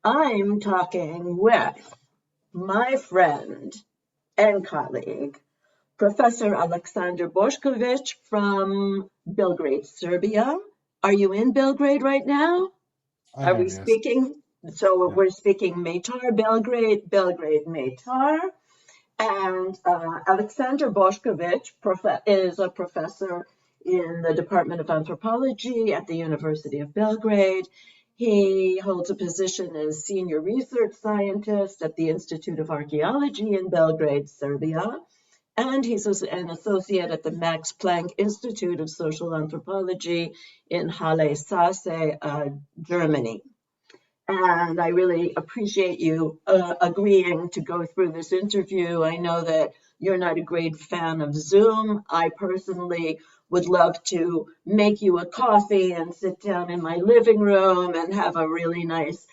I'm talking with my friend and colleague, Professor Aleksander Bושקוביץ from Belgrade, Serbia. Are you in Belgrade right now? I am, yes. Speaking? So we're speaking Matar, Belgrade, Matar. And Aleksander Bושקוביץ is a professor in the Department of Anthropology at the University of Belgrade. He holds a position as senior research scientist at the Institute of Archaeology in Belgrade, Serbia. And he's an associate at the Max Planck Institute of Social Anthropology in Halle Sasse, Germany. And I really appreciate you agreeing to go through this interview. I know that you're not a great fan of Zoom. I personally would love to make you a coffee and sit down in my living room and have a really nice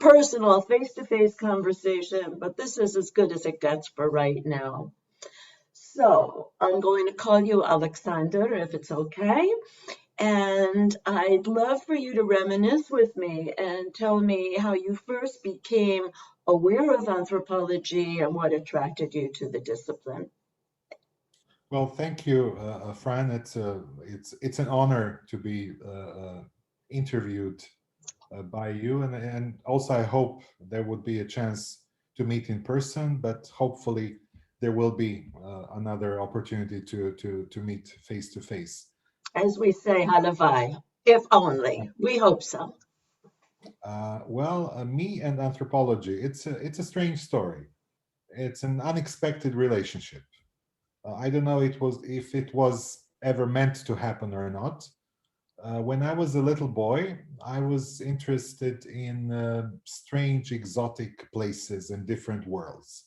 personal face-to-face conversation, but this is as good as it gets for right now. So I'm going to call you Aleksander, if it's okay. And I'd love for you to reminisce with me and tell me how you first became aware of anthropology and what attracted you to the discipline. Well, thank you, Fran. It's an honor to be interviewed by you, and also I hope there would be a chance to meet in person, but hopefully there will be another opportunity to meet face to face. As we say, halavai, if only. We hope so. Me and anthropology, it's a strange story. It's an unexpected relationship. I don't know if it was ever meant to happen or not. When I was a little boy, I was interested in strange, exotic places and different worlds.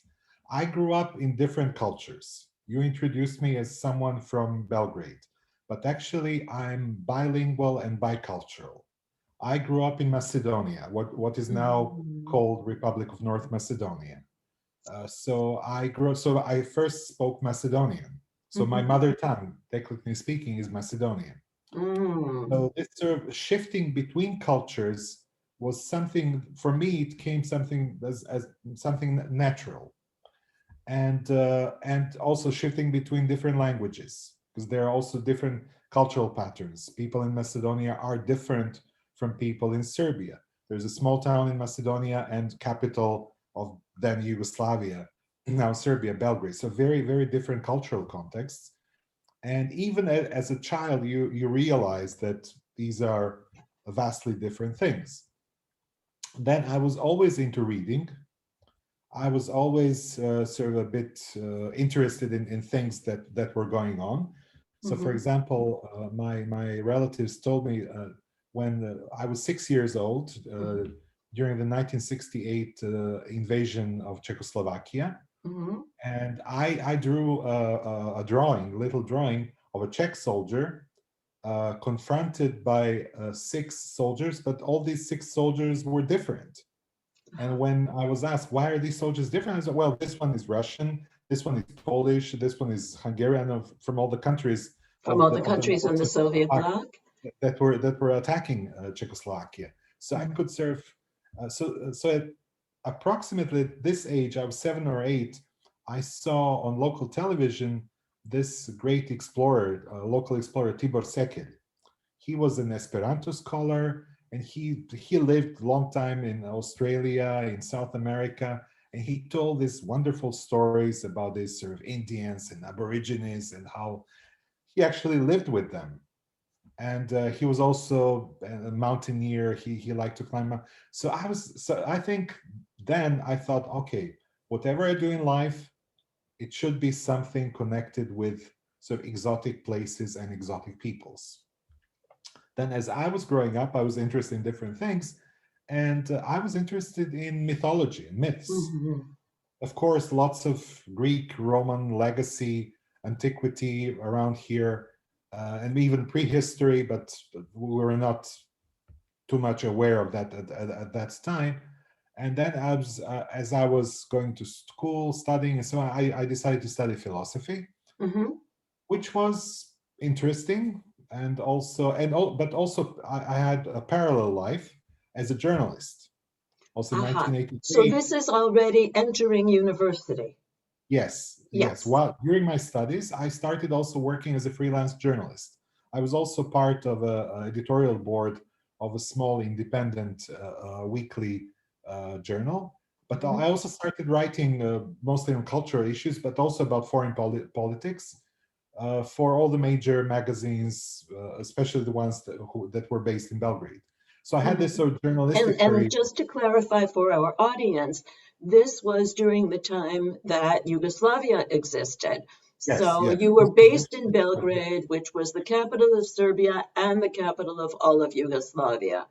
I grew up in different cultures. You introduced me as someone from Belgrade, but actually I'm bilingual and bicultural. I grew up in Macedonia, what is now called Republic of North Macedonia. So I first spoke Macedonian. So my mother tongue, technically speaking, is Macedonian. So this sort of shifting between cultures was something, for me, it came something as something natural. And also shifting between different languages, because there are also different cultural patterns. People in Macedonia are different from people in Serbia. There's a small town in Macedonia and capital of then Yugoslavia, now Serbia, Belgrade. So very, very different cultural contexts. And even as a child, you realize that these are vastly different things. Then I was always into reading. I was always sort of a bit interested in things that were going on. So, for example, my relatives told me when I was 6 years old, during the 1968 invasion of Czechoslovakia, and I drew a little drawing of a Czech soldier confronted by 6 soldiers, but all these 6 soldiers were different. And when I was asked, why are these soldiers different? I said, well, this one is Russian, this one is Polish, this one is Hungarian, from all the countries. From all the countries in the Soviet bloc? That were attacking Czechoslovakia. So I could serve, so at approximately this age, I was 7 or 8, I saw on local television this great explorer, local explorer, Tibor Sekel. He was an Esperanto scholar, and he lived a long time in Australia, in South America, and he told these wonderful stories about these sort of Indians and Aborigines and how he actually lived with them. And he was also a mountaineer. He liked to climb. So I think then I thought, okay, whatever I do in life, it should be something connected with sort of exotic places and exotic peoples. Then as I was growing up, I was interested in different things, and I was interested in mythology and myths. Of course, lots of Greek, Roman legacy, antiquity around here, and even prehistory, but we were not too much aware of that at that time. And then as I was going to school, studying, and so I decided to study philosophy, which was interesting. But also I had a parallel life as a journalist. also in Aha. So 1983. this is already entering university. Yes, yes. While during my studies, I started also working as a freelance journalist. I was also part of a editorial board of a small independent weekly journal. But I also started writing mostly on cultural issues, but also about foreign politics for all the major magazines, especially the ones that were based in Belgrade. So I had this sort of journalistic career. And just to clarify for our audience, this was during the time that Yugoslavia existed. Yes, so yes. you were based in Belgrade, which was the capital of Serbia and the capital of all of Yugoslavia.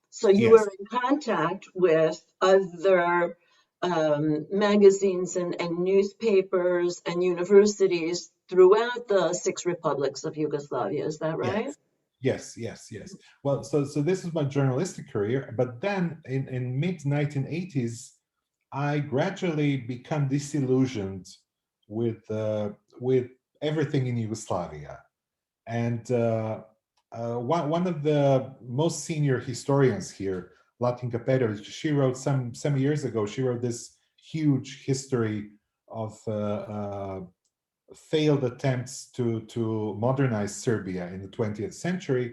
So you were in contact with other magazines and newspapers and universities throughout the 6 republics of Yugoslavia. Is that right? Yes. Well, so this is my journalistic career, but then in mid 1980s, I gradually become disillusioned with everything in Yugoslavia, and one of the most senior historians here, Latinka Perovic, she wrote some years ago. She wrote this huge history of failed attempts to modernize Serbia in the 20th century.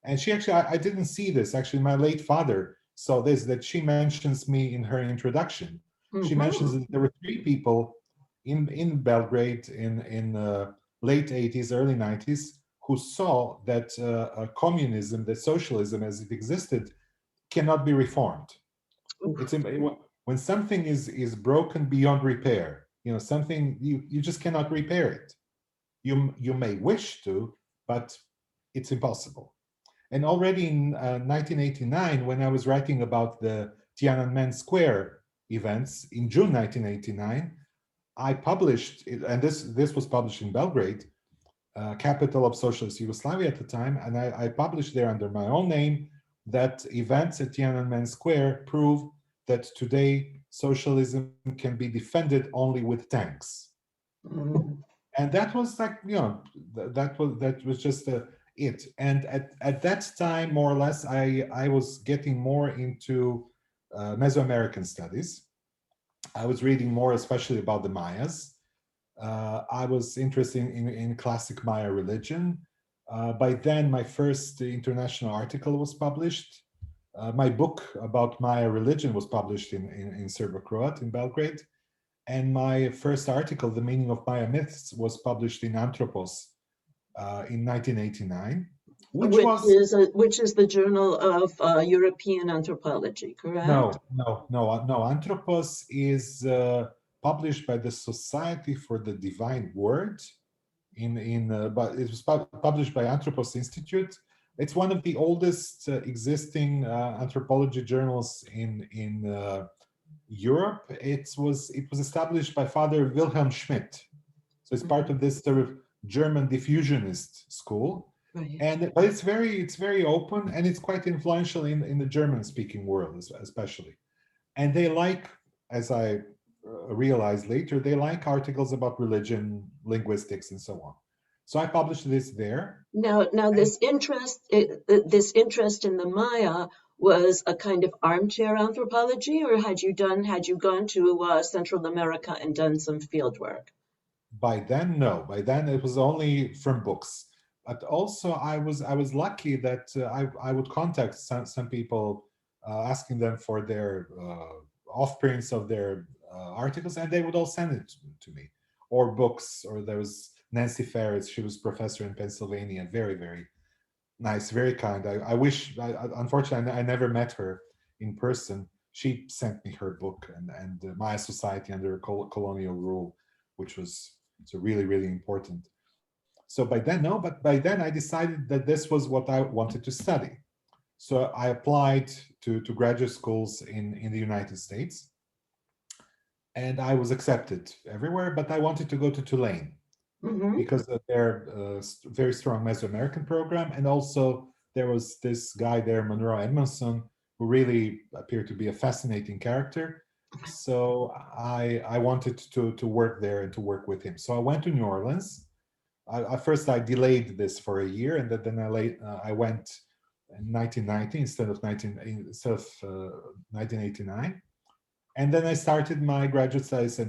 And she actually, I didn't see this. Actually, my late father saw this, that she mentions me in her introduction. She mentions that there were 3 people in Belgrade in late 80s, early 90s, who saw that communism, that socialism as it existed, cannot be reformed. It's when something is broken beyond repair, something you just cannot repair it. You may wish to, but it's impossible. And already in 1989, when I was writing about the Tiananmen Square events in June 1989, I published, and this was published in Belgrade, capital of socialist Yugoslavia at the time, and I published there under my own name that events at Tiananmen Square prove that today socialism can be defended only with tanks. And that was like, that was just it. And at that time, more or less, I was getting more into Mesoamerican studies. I was reading more, especially about the Mayas. I was interested in classic Maya religion. By then, my first international article was published. My book about Maya religion was published in Serbo-Croat in Belgrade. And my first article, The Meaning of Maya Myths, was published in Anthropos in 1989. Which is the Journal of European Anthropology, correct? No. Anthropos is published by the Society for the Divine Word, but it was published by Anthropos Institute. It's one of the oldest existing anthropology journals in Europe. It was established by Father Wilhelm Schmidt, so it's part of this sort of German diffusionist school. Right. But it's very open, and it's quite influential in the German-speaking world, especially. And they like, as I realized later, they like articles about religion, linguistics, and so on. So I published this there. Now, this interest in the Maya was a kind of armchair anthropology, or had you gone to Central America and done some field work? By then, no. By then, it was only from books. But also, I was lucky that I would contact some people, asking them for their offprints of their articles, and they would all send it to me, or books. Or there was Nancy Ferris. She was professor in Pennsylvania. Very, very nice, very kind. Unfortunately, I never met her in person. She sent me her book and Maya Society under colonial rule, which was really, really important. So by then, no, but by then I decided that this was what I wanted to study. So I applied to graduate schools in the United States, and I was accepted everywhere, but I wanted to go to Tulane because of their very strong Mesoamerican program. And also there was this guy there, Monroe Edmondson, who really appeared to be a fascinating character. So I wanted to work there and to work with him. So I went to New Orleans. At first I delayed this for a year, and then I went in 1990 instead of 1989. And then I started my graduate studies at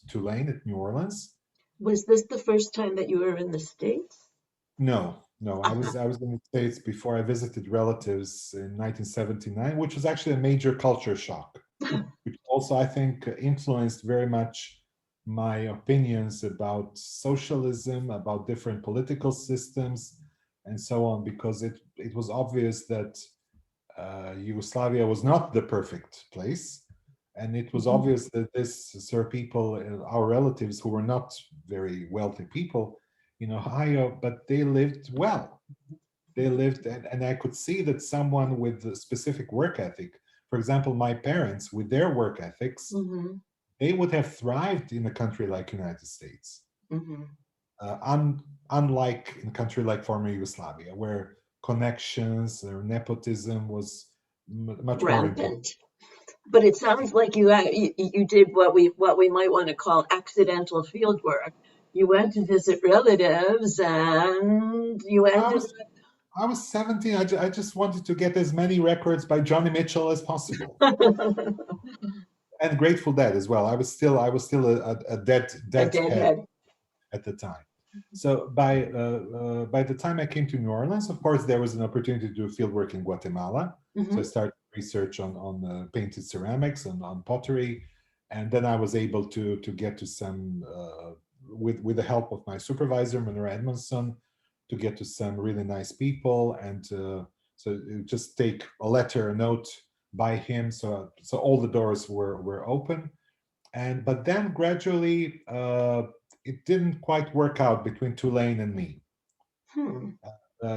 Tulane, at New Orleans. Was this the first time that you were in the States? No, I was in the States before. I visited relatives in 1979, which was actually a major culture shock, which also I think influenced very much my opinions about socialism, about different political systems, and so on, because it was obvious that Yugoslavia was not the perfect place. And it was obvious that people, our relatives who were not very wealthy people in Ohio, but they lived well. They lived, and I could see that someone with a specific work ethic, for example, my parents with their work ethics, they would have thrived in a country like United States. Unlike in a country like former Yugoslavia, where connections or nepotism was much more important. But it sounds like you did what we might want to call accidental field work. You went to visit relatives, and you ended. I was 17. I just wanted to get as many records by Joni Mitchell as possible, and Grateful Dead as well. I was still a deadhead at the time. So by the time I came to New Orleans, of course, there was an opportunity to do field work in Guatemala. So I started research on painted ceramics and on pottery, and then I was able to get to some with the help of my supervisor Monroe to get to some really nice people, and so just take a note by him. So all the doors were open, but then gradually it didn't quite work out between Tulane and me.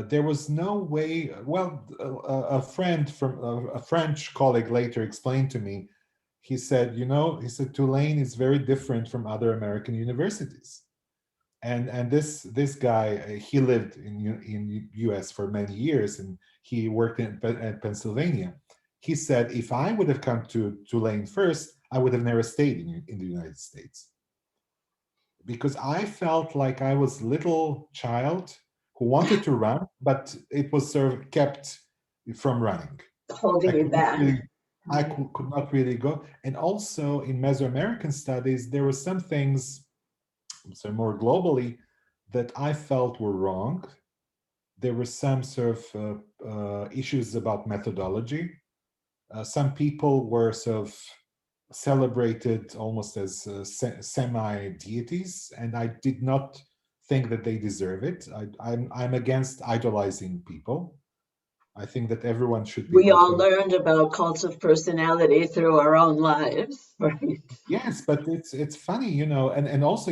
There was no way. Well, a French colleague later explained to me. He said, Tulane is very different from other American universities. And this guy, he lived in U.S. for many years, and he worked at Pennsylvania. He said, if I would have come to Tulane first, I would have never stayed in the United States, because I felt like I was a little child who wanted to run, but it was sort of kept from running. Holding you back. I could not really go. And also in Mesoamerican studies, there were some things, so more globally, that I felt were wrong. There were some sort of issues about methodology. Some people were sort of celebrated almost as semi-deities, and I did not think that they deserve it. I'm against idolizing people. I think that everyone should be. We all learned about cults of personality through our own lives, right? Yes, but it's funny, and also,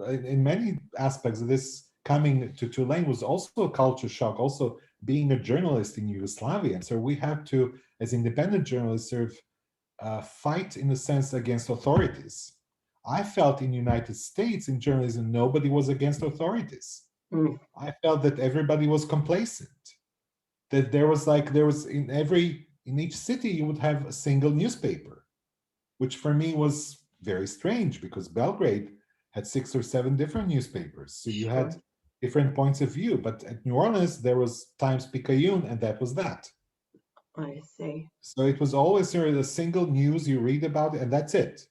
in many aspects of this, coming to Tulane was also a culture shock, also being a journalist in Yugoslavia. And so we have to, as independent journalists, sort of fight in a sense against authorities. I felt in the United States in journalism, nobody was against authorities. I felt that everybody was complacent. That there was in each city you would have a single newspaper, which for me was very strange, because Belgrade had 6 or 7 different newspapers. So you had different points of view. But at New Orleans, there was Times Picayune, and that was that. I see. So it was always sort of a single news you read about, and that's it.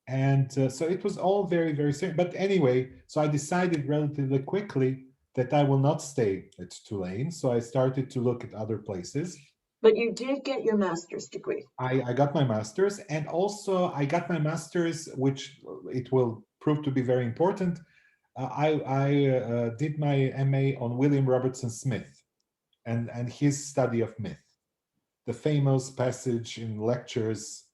And so it was all very, very strange. But anyway, so I decided relatively quickly that I will not stay at Tulane. So I started to look at other places. But you did get your master's degree. I got my master's, and also I got my master's, which it will prove to be very important. I did my MA on William Robertson Smith and his study of myth. The famous passage in lectures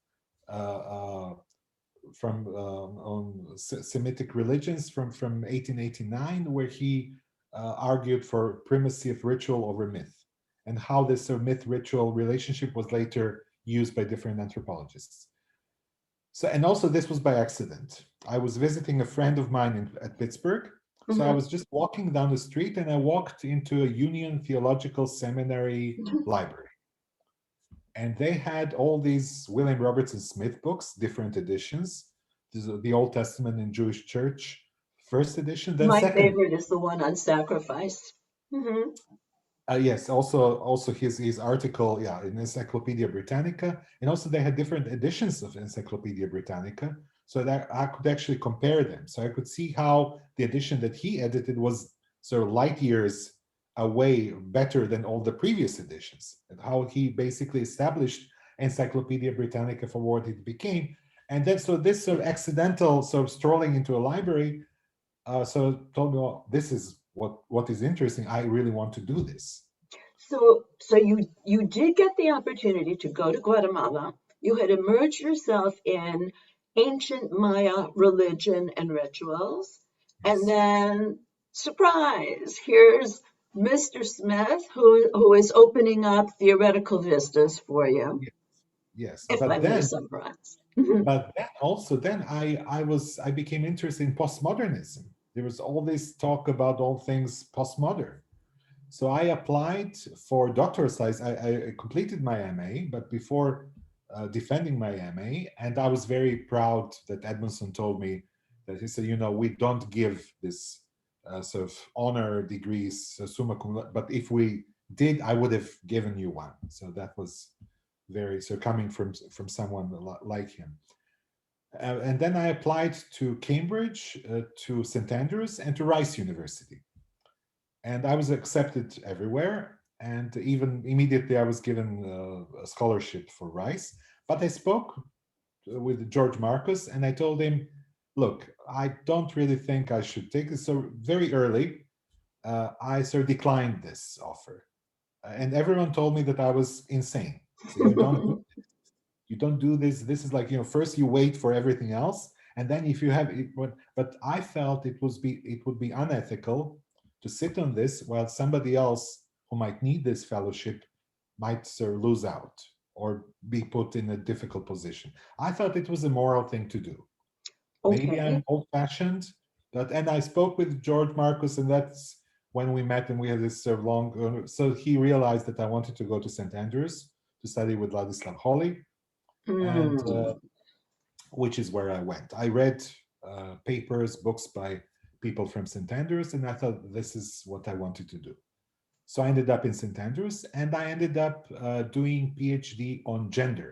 from on Semitic religions from 1889, where he argued for primacy of ritual over myth, and how this myth-ritual relationship was later used by different anthropologists. So, and also this was by accident. I was visiting a friend of mine at Pittsburgh. So I was just walking down the street, and I walked into a Union Theological Seminary library. And they had all these William Robertson Smith books, different editions. This is the Old Testament in Jewish Church, first edition. Then my favorite is the one on sacrifice. Yes, also his article, yeah, in Encyclopedia Britannica, and also they had different editions of Encyclopedia Britannica, so that I could actually compare them. So I could see how the edition that he edited was sort of light years away better than all the previous editions, and how he basically established Encyclopedia Britannica for what it became. And then so this sort of accidental sort of strolling into a library so told me, well, this is what is interesting. I really want to do this. So you did get the opportunity to go to Guatemala. You had immersed yourself in ancient Maya religion and rituals, and Yes. then surprise, here's Mr. Smith who is opening up theoretical vistas for you, Yes. Yes. if I may summarize. But then also then I became interested in postmodernism. There was all this talk about all things postmodern. So I applied for doctoral studies. I completed my MA, but before defending my MA, and I was very proud that Edmondson told me that he said, you know, we don't give this sort of honor degrees, summa cum laude, but if we did, I would have given you one. So that was very so coming from someone like him. And then I applied to Cambridge, to St Andrews, and to Rice University, and I was accepted everywhere. And even immediately, I was given a scholarship for Rice. But I spoke with George Marcus, and I told him, "Look, I don't really think I should take this." So very early, I sort of declined this offer, and everyone told me that I was insane. So you don't do this. This is like, you know, first you wait for everything else, and then if you have it, but I felt it would be unethical to sit on this while somebody else who might need this fellowship might lose out or be put in a difficult position. I thought it was a moral thing to do. Maybe Okay. I'm old fashioned, but and I spoke with George Marcus, and that's when we met, and we had this long. So he realized that I wanted to go to St Andrews to study with Ladislav Holly, and Mm. which is where I went. I read papers, books by people from St Andrews, and I thought this is what I wanted to do. So I ended up in St Andrews, and I ended up doing PhD on gender,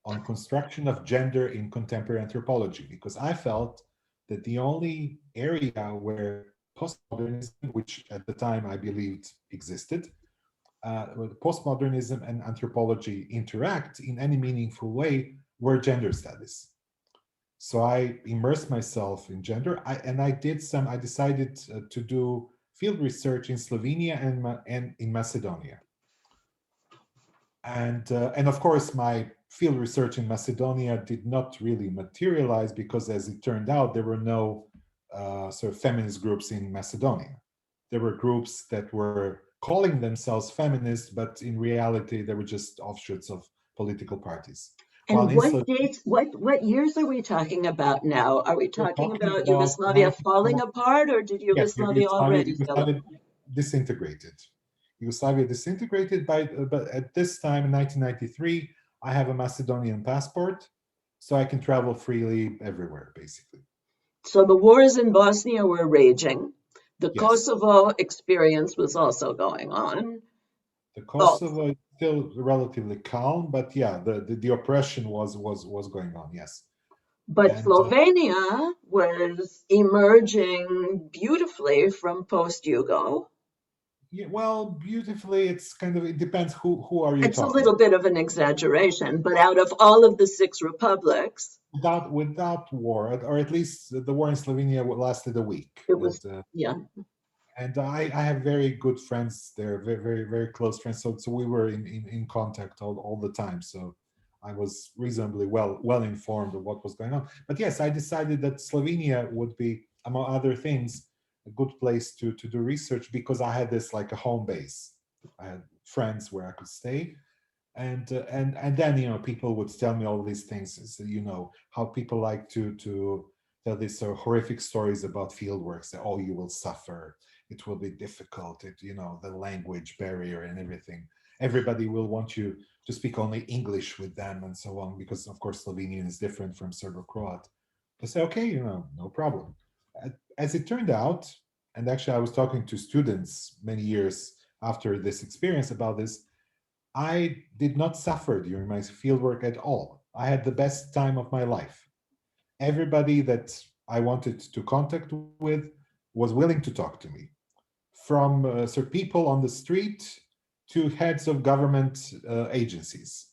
on construction of gender in contemporary anthropology, because I felt that the only area where postmodernism, which at the time I believed existed, postmodernism and anthropology interact in any meaningful way were gender studies. So I immersed myself in gender, and I decided to do field research in Slovenia and in Macedonia. And of course, my field research in Macedonia did not really materialize because, as it turned out, there were no sort of feminist groups in Macedonia. There were groups that were calling themselves feminists, but in reality, they were just offshoots of political parties. While And in what Slovenia, dates, what years are we talking about now? Are we we're talking talking about about Yugoslavia 90, falling apart, or did yes, Yugoslavia already fall Yugoslavia apart? disintegrated. Yugoslavia disintegrated but at this time in 1993, I have a Macedonian passport, so I can travel freely everywhere, basically. So the wars in Bosnia were raging. The Yes, Kosovo experience was also going on. the Oh, Kosovo is still relatively calm, but yeah, the oppression was going on. Yes, but and Slovenia was emerging beautifully from post-Yugo. yeah, well, beautifully, it's kind of it depends who are you It's a talking little bit of an exaggeration, but out of all of the six republics, without war, or at least the war in Slovenia lasted a week, it was, yeah. and I have very good friends there, very very very close friends. So we were in contact all the time. So I was reasonably well informed of what was going on. But yes, I decided that Slovenia would be, among other things, a good place to do research because I had this like a home base. I had friends where I could stay, and then people would tell me all these things. So, how people like to tell these sort of horrific stories about field works that, oh, you will suffer, it will be difficult, the language barrier and everything. Everybody will want you to speak only English with them and so on, because of course Slovenian is different from Serbo-Croat. I say, okay, no problem. As it turned out, and actually I was talking to students many years after this experience about this, I did not suffer during my fieldwork at all. I had the best time of my life. Everybody that I wanted to contact with was willing to talk to me, from people on the street to heads of government agencies.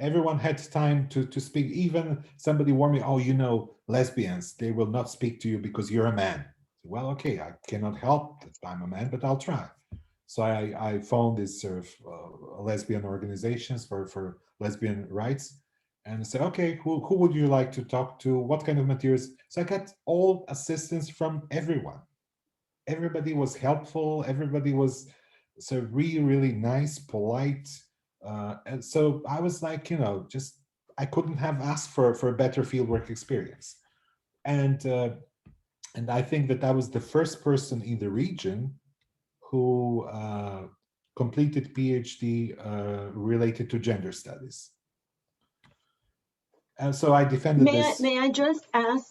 Everyone had time to speak. Even somebody warned me, oh, lesbians, they will not speak to you because you're a man. Well, okay, I cannot help that I'm a man, but I'll try. So I found these sort of lesbian organizations for lesbian rights, and said, okay, who would you like to talk to? What kind of materials? So I got all assistance from everyone. Everybody was helpful. Everybody was so really, really nice, polite. And so I was like, just I couldn't have asked for a better fieldwork experience. And I think that was the first person in the region who completed PhD related to gender studies. And so I defended this. May I just ask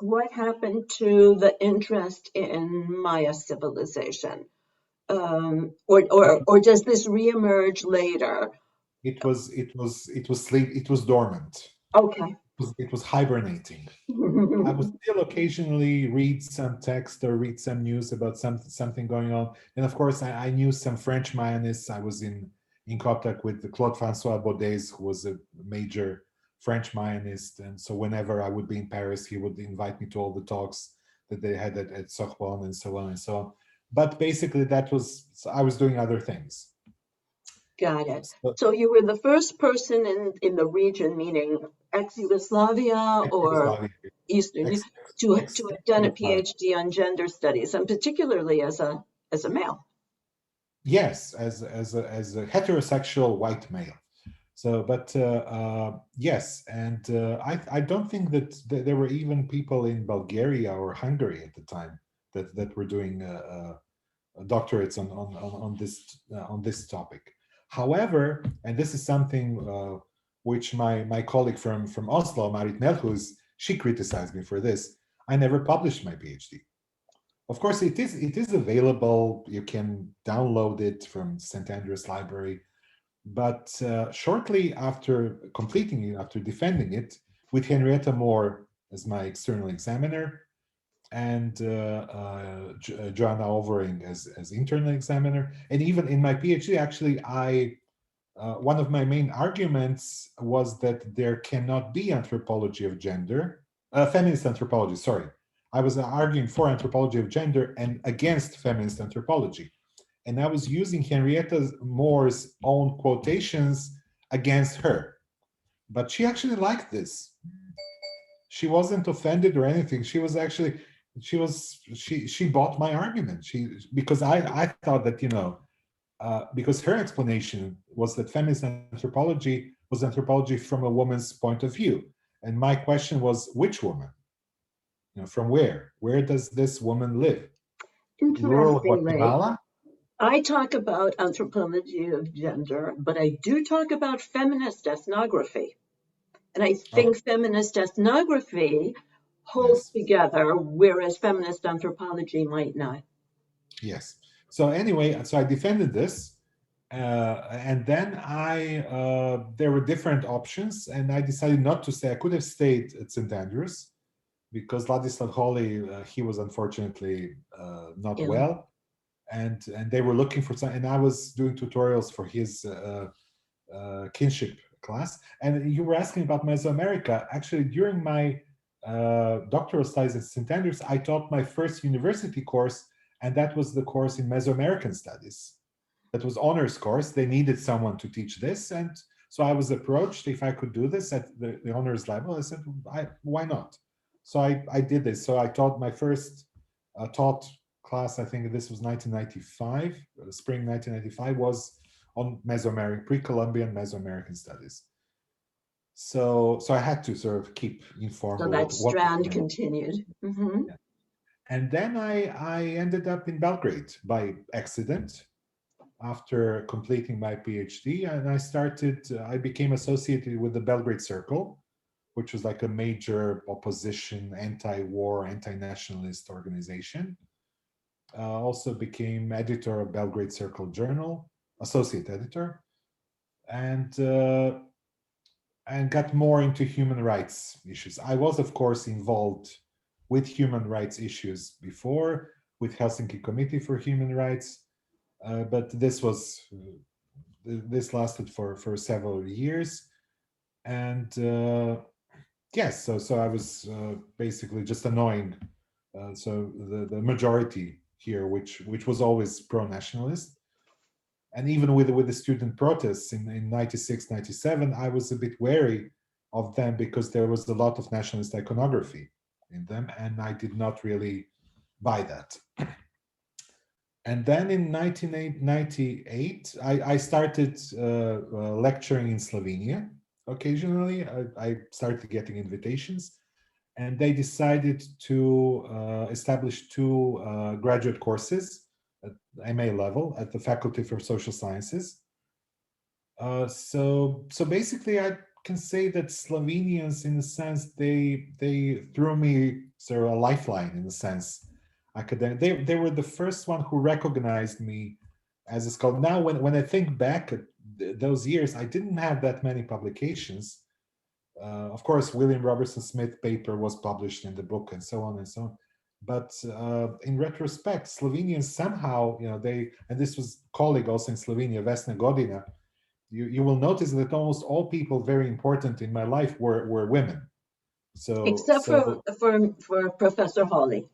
what happened to the interest in Maya civilization? Or does this reemerge later? It was dormant. Okay. It was hibernating. I would still occasionally read some text or read some news about something going on. And of course, I knew some French Mayanists. I was in contact with Claude-François Baudet's, who was a major French Mayanist. And so whenever I would be in Paris, he would invite me to all the talks that they had at Sorbonne and so on and so on. But basically, I was doing other things. Got it. So you were the first person in the region, meaning ex-Yugoslavia or Eastern, to have done a PhD on gender studies, and particularly as a male. Yes, as a heterosexual white male. So, but yes, and I don't think that there were even people in Bulgaria or Hungary at the time that were doing doctorates on this topic. However, and this is something which my colleague from Oslo, Marit Melhus, she criticized me for this. I never published my PhD. Of course, it is available. You can download it from St. Andrews Library. But shortly after completing it, after defending it, with Henrietta Moore as my external examiner, and Joanna Overing as internal examiner, and even in my PhD, actually, one of my main arguments was that there cannot be anthropology of gender, feminist anthropology, sorry. I was arguing for anthropology of gender and against feminist anthropology. And I was using Henrietta Moore's own quotations against her. But she actually liked this. She wasn't offended or anything. She was actually, she bought my argument. Because I thought that, because her explanation was that feminist anthropology was anthropology from a woman's point of view. And my question was, which woman? From where? Where does this woman live? In rural Guatemala? I talk about anthropology of gender, but I do talk about feminist ethnography. And I think feminist ethnography holds together, whereas feminist anthropology might not. Yes. So anyway, so I defended this. And then there were different options, and I decided not to stay. I could have stayed at St. Andrews because Ladislav Holy, he was unfortunately not well. And they were looking for some, and I was doing tutorials for his kinship class. And you were asking about Mesoamerica. Actually, during my doctoral studies at St. Andrews, I taught my first university course, and that was the course in Mesoamerican studies. That was honors course. They needed someone to teach this, and so I was approached if I could do this at the honors level. I said, why not? So I did this. So I taught my first taught class, I think this was 1995, spring 1995, was on Mesoamerican, pre-Columbian Mesoamerican studies. So I had to sort of keep informed. So that strand continued. Mm-hmm. Yeah. And then I ended up in Belgrade by accident after completing my PhD, and I became associated with the Belgrade Circle, which was like a major opposition, anti-war, anti-nationalist organization. Also became editor of Belgrade Circle Journal, associate editor, and got more into human rights issues. I was, of course, involved with human rights issues before, with Helsinki Committee for Human Rights, but this lasted for several years, and yes, so I was basically just annoying. So the majority here, which was always pro-nationalist, and even with the student protests in 96, 97, I was a bit wary of them because there was a lot of nationalist iconography in them, and I did not really buy that. And then in 1998, I started lecturing in Slovenia. Occasionally, I started getting invitations, and they decided to establish two graduate courses at MA level at the Faculty for Social Sciences. So basically, I can say that Slovenians, in a sense, they threw me sort of a lifeline, in a sense. Academic. They were the first one who recognized me as a scholar. Now, when I think back at those years, I didn't have that many publications. Of course, William Robertson Smith paper was published in the book, and so on and so on. But in retrospect, Slovenians somehow, and this was a colleague also in Slovenia, Vesna Godina, you will notice that almost all people very important in my life were women. Except for Professor Hawley.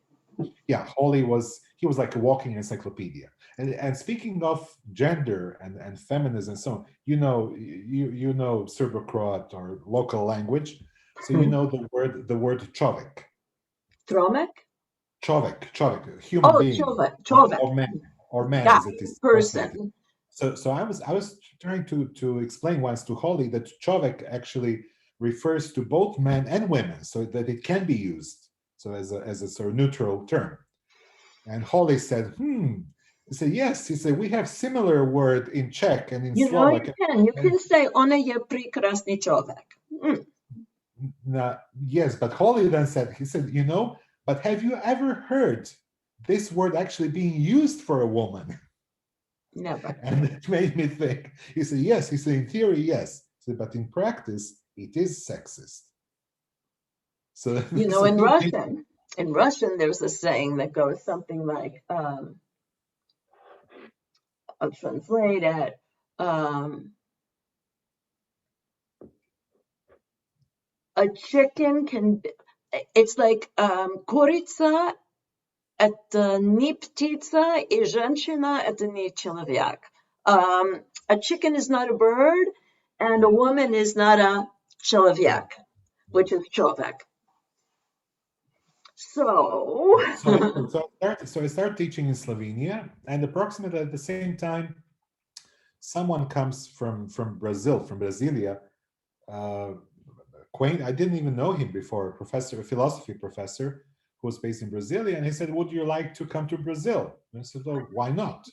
Yeah, Hawley was like a walking encyclopedia. And speaking of gender and feminism and so on, you know Serbo-Croat or local language, so you know the word čovek. Tromek? Čovek, human being. Čovek. Or man, yeah, as it is person. So I was trying to explain once to Hawley that čovek actually refers to both men and women, so that it can be used as a sort of neutral term. And Hawley said, He said, yes. He said, we have similar word in Czech and in Slovak. You can say, ona je prekrasni čovek. Yes, but Hawley then said, but have you ever heard this word actually being used for a woman? Never. And it made me think. He said, yes. He said, in theory, yes. He said, but in practice, it is sexist. So in Russian, there's a saying that goes something like, I'll translate it. A chicken it's like курица это не птица и женщина это не человек. A chicken is not a bird and a woman is not a человек, which is човек. So I started teaching in Slovenia, and approximately at the same time, someone comes from Brazil, from Brasilia. I didn't even know him before. A philosophy professor who was based in Brasilia, and he said, "Would you like to come to Brazil?" And I said, "Oh, why not?"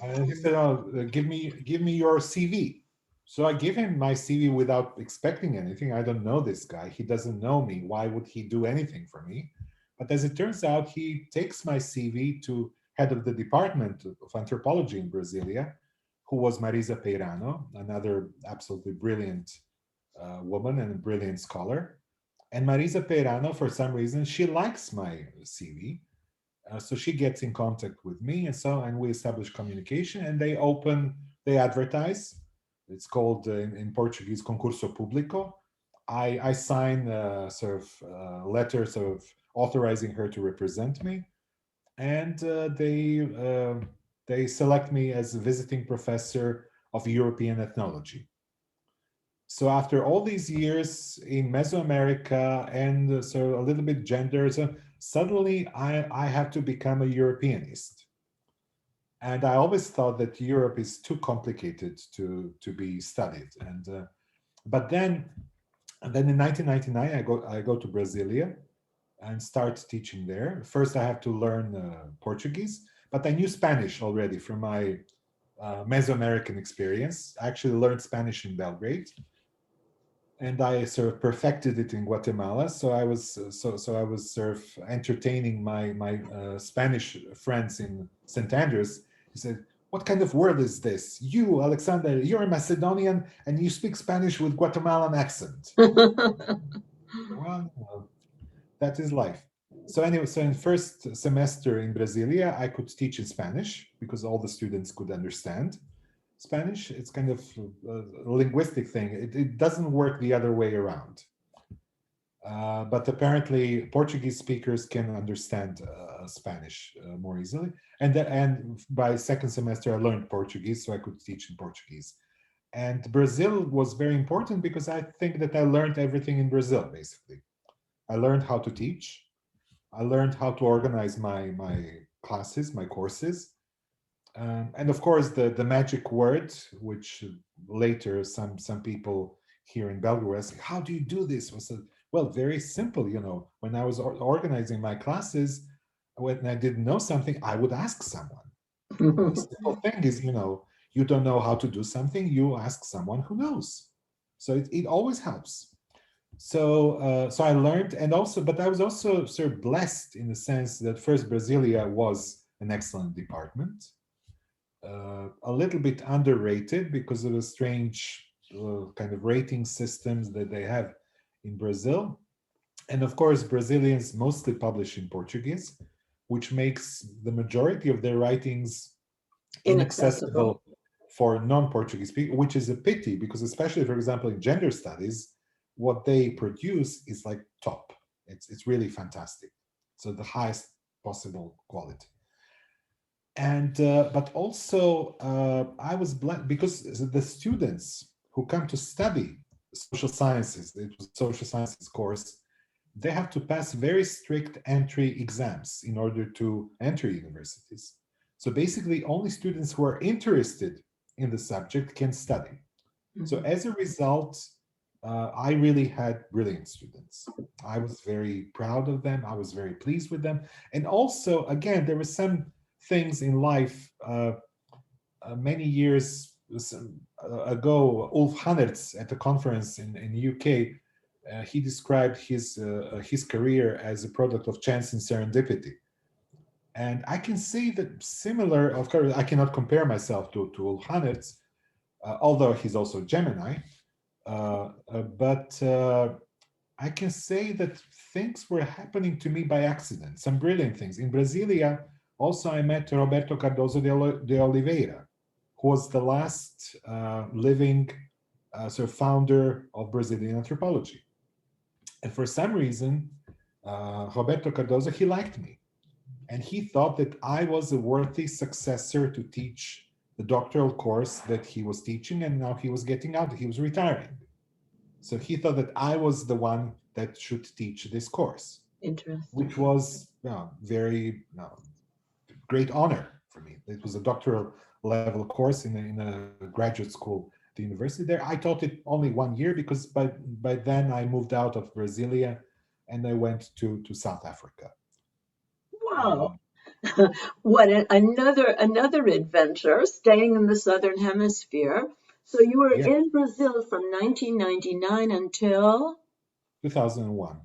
And he said, "Oh, give me your CV." So I give him my CV without expecting anything. I don't know this guy. He doesn't know me. Why would he do anything for me? But as it turns out, he takes my CV to head of the department of anthropology in Brasilia, who was Marisa Peirano, another absolutely brilliant woman and a brilliant scholar. And Marisa Peirano, for some reason, she likes my CV. So she gets in contact with me, and we establish communication, and they advertise. It's called in Portuguese concurso público. I sign letters of authorizing her to represent me, and they select me as a visiting professor of European ethnology. So after all these years in Mesoamerica and so a little bit gender, suddenly I have to become a Europeanist. And I always thought that Europe is too complicated to be studied. But then in 1999, I go to Brasilia and start teaching there. First, I have to learn Portuguese, but I knew Spanish already from my Mesoamerican experience. I actually learned Spanish in Belgrade. and I sort of perfected it in Guatemala. So I was I was sort of entertaining my Spanish friends in St. Andrews. He said, "What kind of word is this? You, Alexander, you're a Macedonian and you speak Spanish with Guatemalan accent." Well, that is life. So anyway, so in first semester in Brasilia, I could teach in Spanish because all the students could understand Spanish. It's kind of a linguistic thing. It doesn't work the other way around. But apparently, Portuguese speakers can understand Spanish more easily. And by second semester, I learned Portuguese, so I could teach in Portuguese. And Brazil was very important because I think that I learned everything in Brazil, basically. I learned how to teach. I learned how to organize my classes, my courses. And of course, the magic word, which later some people here in Belgrade ask, how do you do this? Was well, very simple. You know, when I was organizing my classes, when I didn't know something, I would ask someone. The simple thing is, you know, you don't know how to do something, you ask someone who knows. So it always helps. So I learned, and also, but I was also sort of blessed in the sense that first Brasilia was an excellent department, a little bit underrated because of the strange kind of rating systems that they have in Brazil. And of course, Brazilians mostly publish in Portuguese, which makes the majority of their writings inaccessible for non-Portuguese people, which is a pity because, especially, for example, in gender studies, what they produce is like top. It's really fantastic. So the highest possible quality. And but also I was blessed because the students who come to study social sciences, it was a social sciences course, they have to pass very strict entry exams in order to enter universities. So basically, only students who are interested in the subject can study. Mm-hmm. So as a result, I really had brilliant students. I was very proud of them. I was very pleased with them. And also, again, there were some things in life. Many years ago, Ulf Hannertz at a conference in UK, he described his career as a product of chance and serendipity. And I can say that similar, of course, I cannot compare myself to Ulf Hannertz, although he's also Gemini. But I can say that things were happening to me by accident, some brilliant things. In Brasilia, also I met Roberto Cardoso de Oliveira, who was the last living sort of founder of Brazilian anthropology. And for some reason, Roberto Cardoso, he liked me. And he thought that I was a worthy successor to teach the doctoral course that he was teaching, and now he was getting out, he was retiring. So he thought that I was the one that should teach this course. Interesting. Which was very great honor for me. It was a doctoral level course in a graduate school at the university there. I taught it only 1 year because by then I moved out of Brasilia and I went to South Africa. Wow. What another adventure, staying in the Southern Hemisphere. So you were in Brazil from 1999 until 2001.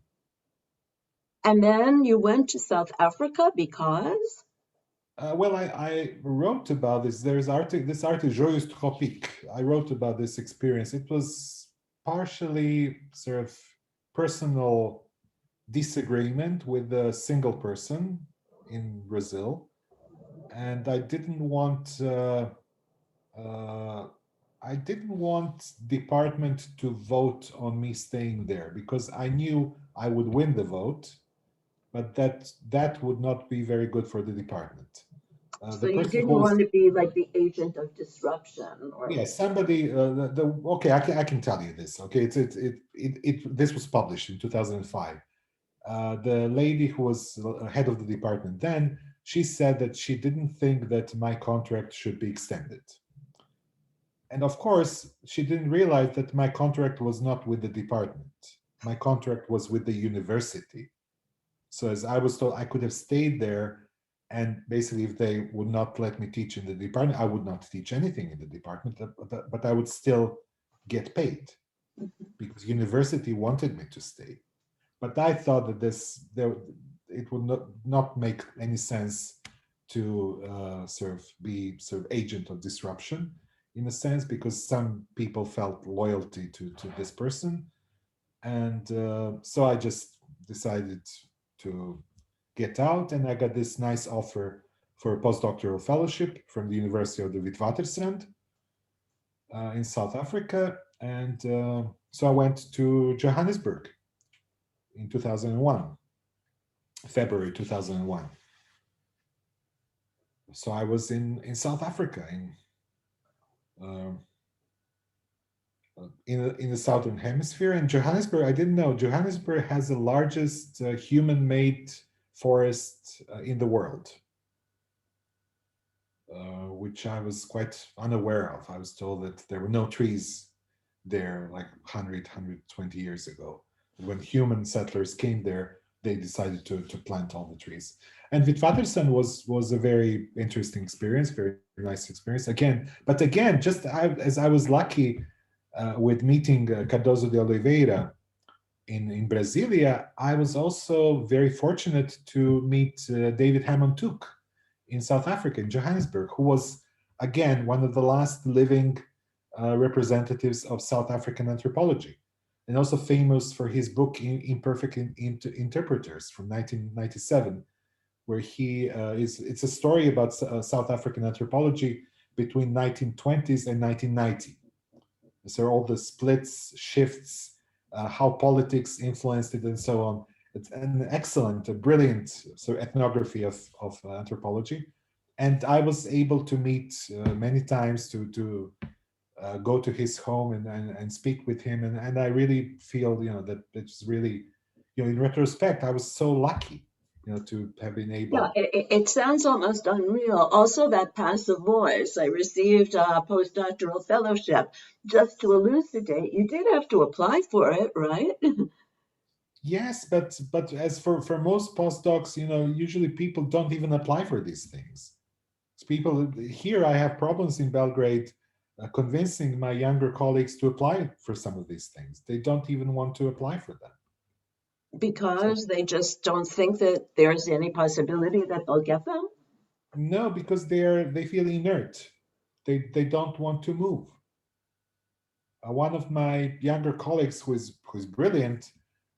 And then you went to South Africa because? Well, I wrote about this. There's this article, Joyeux Tropique. I wrote about this experience. It was partially sort of personal disagreement with a single person in Brazil, and I didn't want department to vote on me staying there because I knew I would win the vote, but that would not be very good for the department. So you didn't want to be like the agent of disruption, or somebody. Okay, I can tell you this. Okay, this was published in 2005. The lady who was head of the department then, she said that she didn't think that my contract should be extended. And of course, she didn't realize that my contract was not with the department. My contract was with the university. So as I was told, I could have stayed there, and basically if they would not let me teach in the department, I would not teach anything in the department, but I would still get paid. because university wanted me to stay. But I thought that it would not make any sense to be agent of disruption in a sense, because some people felt loyalty to this person. And so I just decided to get out, and I got this nice offer for a postdoctoral fellowship from the University of the Witwatersrand in South Africa. And so I went to Johannesburg in 2001, February 2001. So I was in South Africa, in the southern hemisphere. In Johannesburg, I didn't know Johannesburg has the largest human-made forest in the world, which I was quite unaware of. I was told that there were no trees there like 120 years ago. When human settlers came there, they decided to plant all the trees. And Witwatersrand was a very interesting experience, very nice experience. But again, just as I was lucky with meeting Cardoso de Oliveira in Brasilia, I was also very fortunate to meet David Hammond Tooke in South Africa, in Johannesburg, who was, again, one of the last living representatives of South African anthropology, and also famous for his book Imperfect Interpreters from 1997, where it's a story about South African anthropology between 1920s and 1990. So all the splits, shifts, how politics influenced it, and so on. It's an excellent, brilliant sort of ethnography of anthropology. And I was able to meet many times to go to his home and speak with him. And I really feel, that it's really, in retrospect, I was so lucky, to have been able. Yeah, it sounds almost unreal. Also, that passive voice. I received a postdoctoral fellowship. Just to elucidate, you did have to apply for it, right? Yes, but as for most postdocs, usually people don't even apply for these things. People here, I have problems in Belgrade convincing my younger colleagues to apply for some of these things. They don't even want to apply for them. Because they just don't think that there's any possibility that they'll get them? No, because they feel inert. They don't want to move. One of my younger colleagues, who's brilliant,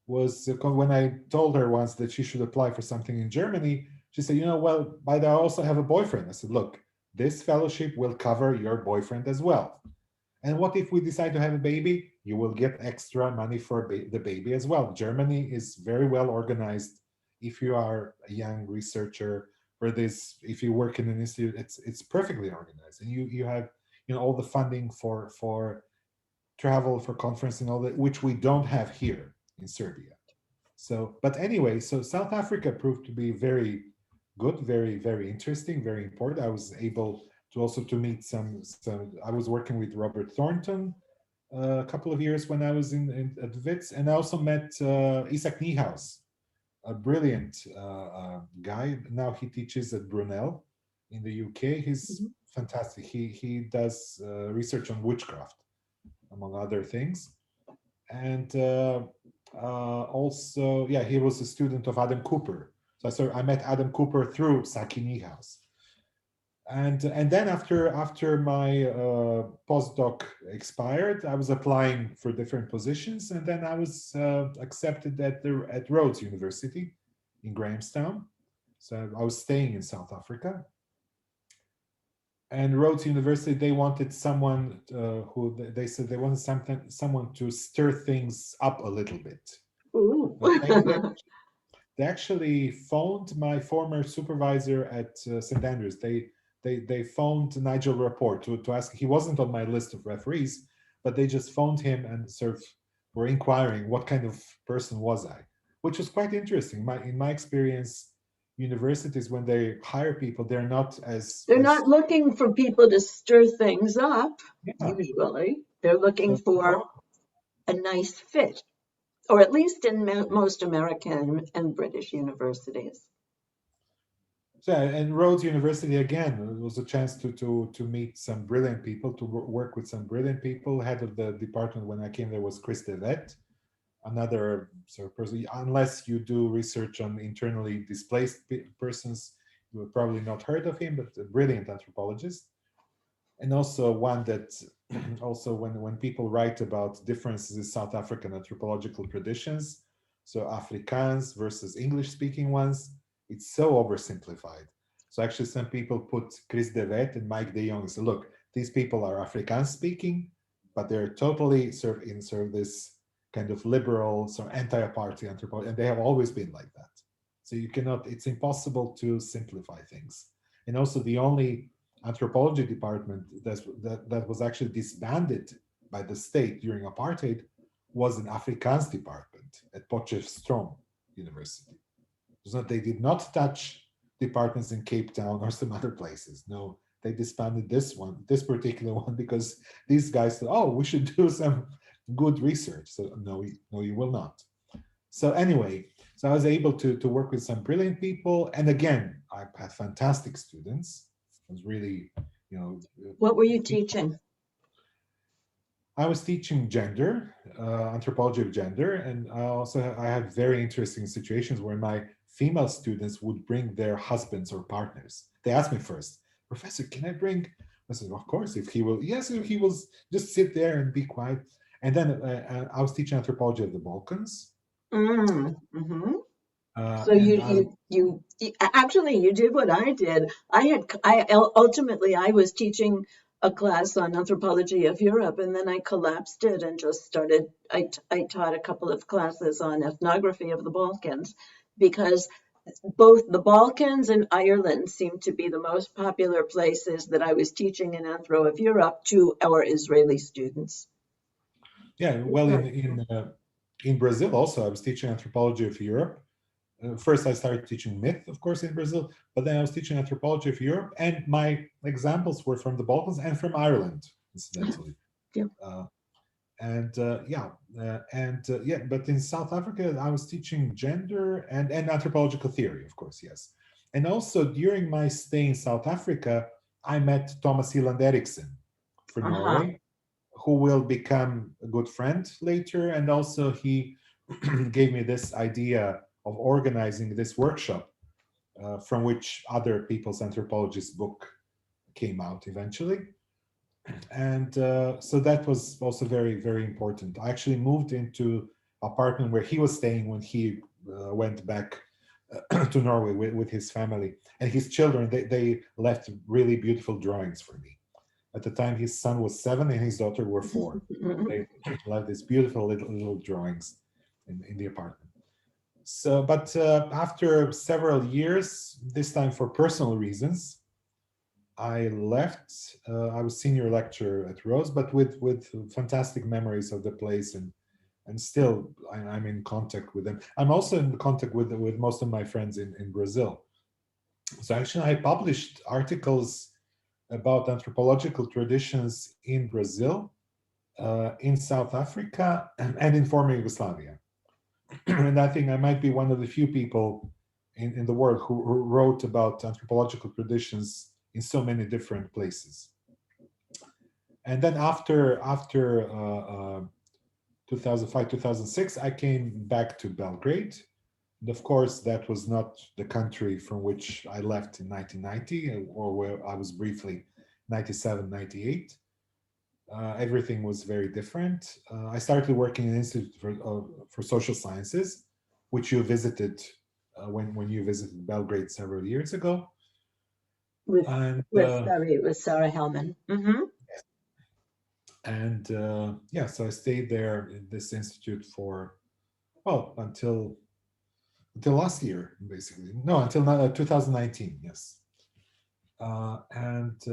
was when I told her once that she should apply for something in Germany, she said, well, but I also have a boyfriend. I said, look, this fellowship will cover your boyfriend as well. And what if we decide to have a baby? You will get extra money for the baby as well. Germany is very well organized. If you are a young researcher, if you work in an institute, it's perfectly organized, and you have all the funding for travel, for conference, and all that, which we don't have here in Serbia. So, but anyway, so South Africa proved to be very good, very, very interesting, very important. I was able to also to meet some. I was working with Robert Thornton a couple of years when I was at Wits, and I also met Isaac Niehaus, a brilliant guy. Now he teaches at Brunel in the UK. He's fantastic. He does research on witchcraft, among other things. And also, he was a student of Adam Cooper. So I met Adam Cooper through Saki Niehaus. And then after my postdoc expired, I was applying for different positions, and then I was accepted at Rhodes University in Grahamstown. So I was staying in South Africa. And Rhodes University, they wanted someone who they said they wanted someone to stir things up a little bit. Ooh. They actually phoned my former supervisor at St. Andrews. They phoned Nigel Rapport to ask. He wasn't on my list of referees, but they just phoned him and sort of were inquiring what kind of person was I, which was quite interesting. In my experience, universities, when they hire people, they're not looking for people to stir things up. Usually they're looking for a nice fit, or at least in most American and British universities. So, and Rhodes University, again, it was a chance to meet some brilliant people, to work with some brilliant people. Head of the department when I came there was Chris Devet, another sort of person. Unless you do research on internally displaced persons, you have probably not heard of him, but a brilliant anthropologist. And also one that also when people write about differences in South African anthropological traditions, so Afrikaans versus English speaking ones, it's so oversimplified. So actually some people put Chris de Wet and Mike de Jong and say, look, these people are Afrikaans speaking, but they're totally sort of in sort of this kind of liberal, sort of anti-apartheid anthropology, and they have always been like that. So you cannot, it's impossible to simplify things. And also the only anthropology department that was actually disbanded by the state during apartheid was an Afrikaans department at Potchefstroom University. So they did not touch departments in Cape Town or some other places. No, they disbanded this particular one, because these guys said, oh, we should do some good research. So no, you will not. So anyway, so I was able to work with some brilliant people. And again, I had fantastic students. I was really, What were you teaching? I was teaching gender, anthropology of gender, and I had very interesting situations where my female students would bring their husbands or partners. They asked me first, Professor, can I bring? I said, of course, if he will. Yes, if he will just sit there and be quiet. And then I was teaching anthropology of the Balkans. Mm-hmm. So you actually you did what I did. Ultimately I was teaching a class on anthropology of Europe, and then I collapsed it and just started. I taught a couple of classes on ethnography of the Balkans, because both the Balkans and Ireland seemed to be the most popular places that I was teaching in Anthro of Europe to our Israeli students. Yeah, well, in Brazil also, I was teaching anthropology of Europe. First, I started teaching myth, of course, in Brazil, but then I was teaching anthropology of Europe, and my examples were from the Balkans and from Ireland, incidentally. Yeah. But in South Africa, I was teaching gender and anthropological theory, of course, yes. And also during my stay in South Africa, I met Thomas Eland Eriksson from Norway, who will become a good friend later. And also he gave me this idea of organizing this workshop, from which other people's anthropologist book came out eventually. And so that was also very, very important. I actually moved into an apartment where he was staying when he went back to Norway with his family. And his children, they left really beautiful drawings for me. At the time, his son was 7 and his daughter were 4. They left these beautiful little drawings in the apartment. So, but after several years, this time for personal reasons, I left. I was senior lecturer at Rose, but with fantastic memories of the place, and still I'm in contact with them. I'm also in contact with most of my friends in Brazil. So actually, I published articles about anthropological traditions in Brazil, in South Africa, and in former Yugoslavia. And I think I might be one of the few people in the world who wrote about anthropological traditions in so many different places. And then after 2005, 2006, I came back to Belgrade. And of course, that was not the country from which I left in 1990, or where I was briefly 97, 98. Everything was very different. I started working in the Institute for Social Sciences, which you visited when you visited Belgrade several years ago. With Sarah Hellman. Mm-hmm. And so I stayed there in this institute for, until last year, basically. No, until 2019, yes. And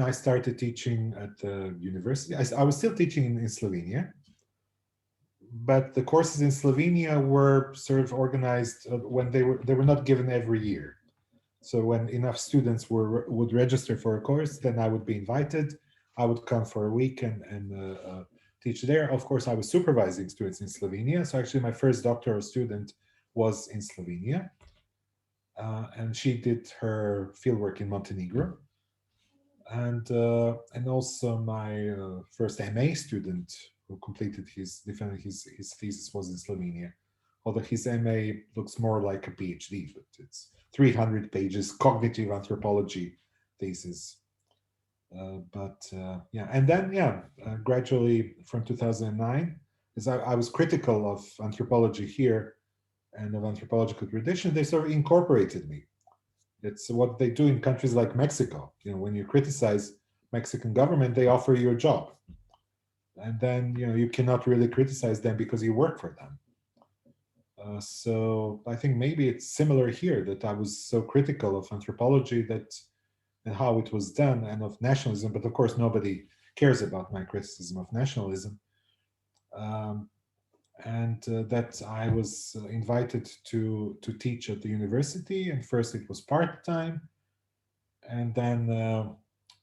I started teaching at the university. I was still teaching in Slovenia, but the courses in Slovenia were sort of organized when they were not given every year. So when enough students would register for a course, then I would be invited. I would come for a week and teach there. Of course, I was supervising students in Slovenia. So actually, my first doctoral student was in Slovenia. and she did her fieldwork in Montenegro. And also my first MA student who completed defended his thesis was in Slovenia, although his MA looks more like a PhD, but it's 300 pages cognitive anthropology thesis. Yeah, and then gradually from 2009, as I was critical of anthropology here and of anthropological tradition, they sort of incorporated me. It's what they do in countries like Mexico. You know, when you criticize Mexican government, they offer you a job, and then you cannot really criticize them because you work for them. So I think maybe it's similar here, that I was so critical of anthropology and how it was done, and of nationalism. But of course, nobody cares about my criticism of nationalism. That I was invited to teach at the university, and first it was part-time, and then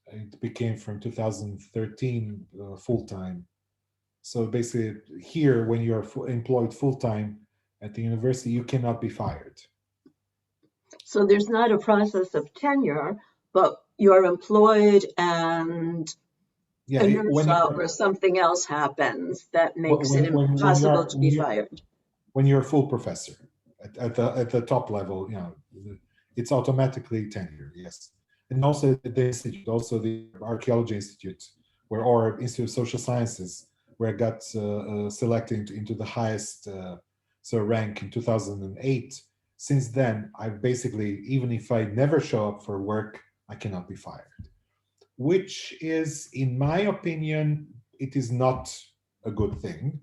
it became from 2013 full-time. So basically here, when you're employed full-time at the university, you cannot be fired. So there's not a process of tenure, but you're employed and or something else happens that makes it impossible to be fired. When you're a full professor at the top level, it's automatically tenure, yes. And also the institute, also the Archaeology Institute, or Institute of Social Sciences, where I got selected into the highest rank in 2008. Since then, I've basically, even if I never show up for work, I cannot be fired. Which is, in my opinion, it is not a good thing,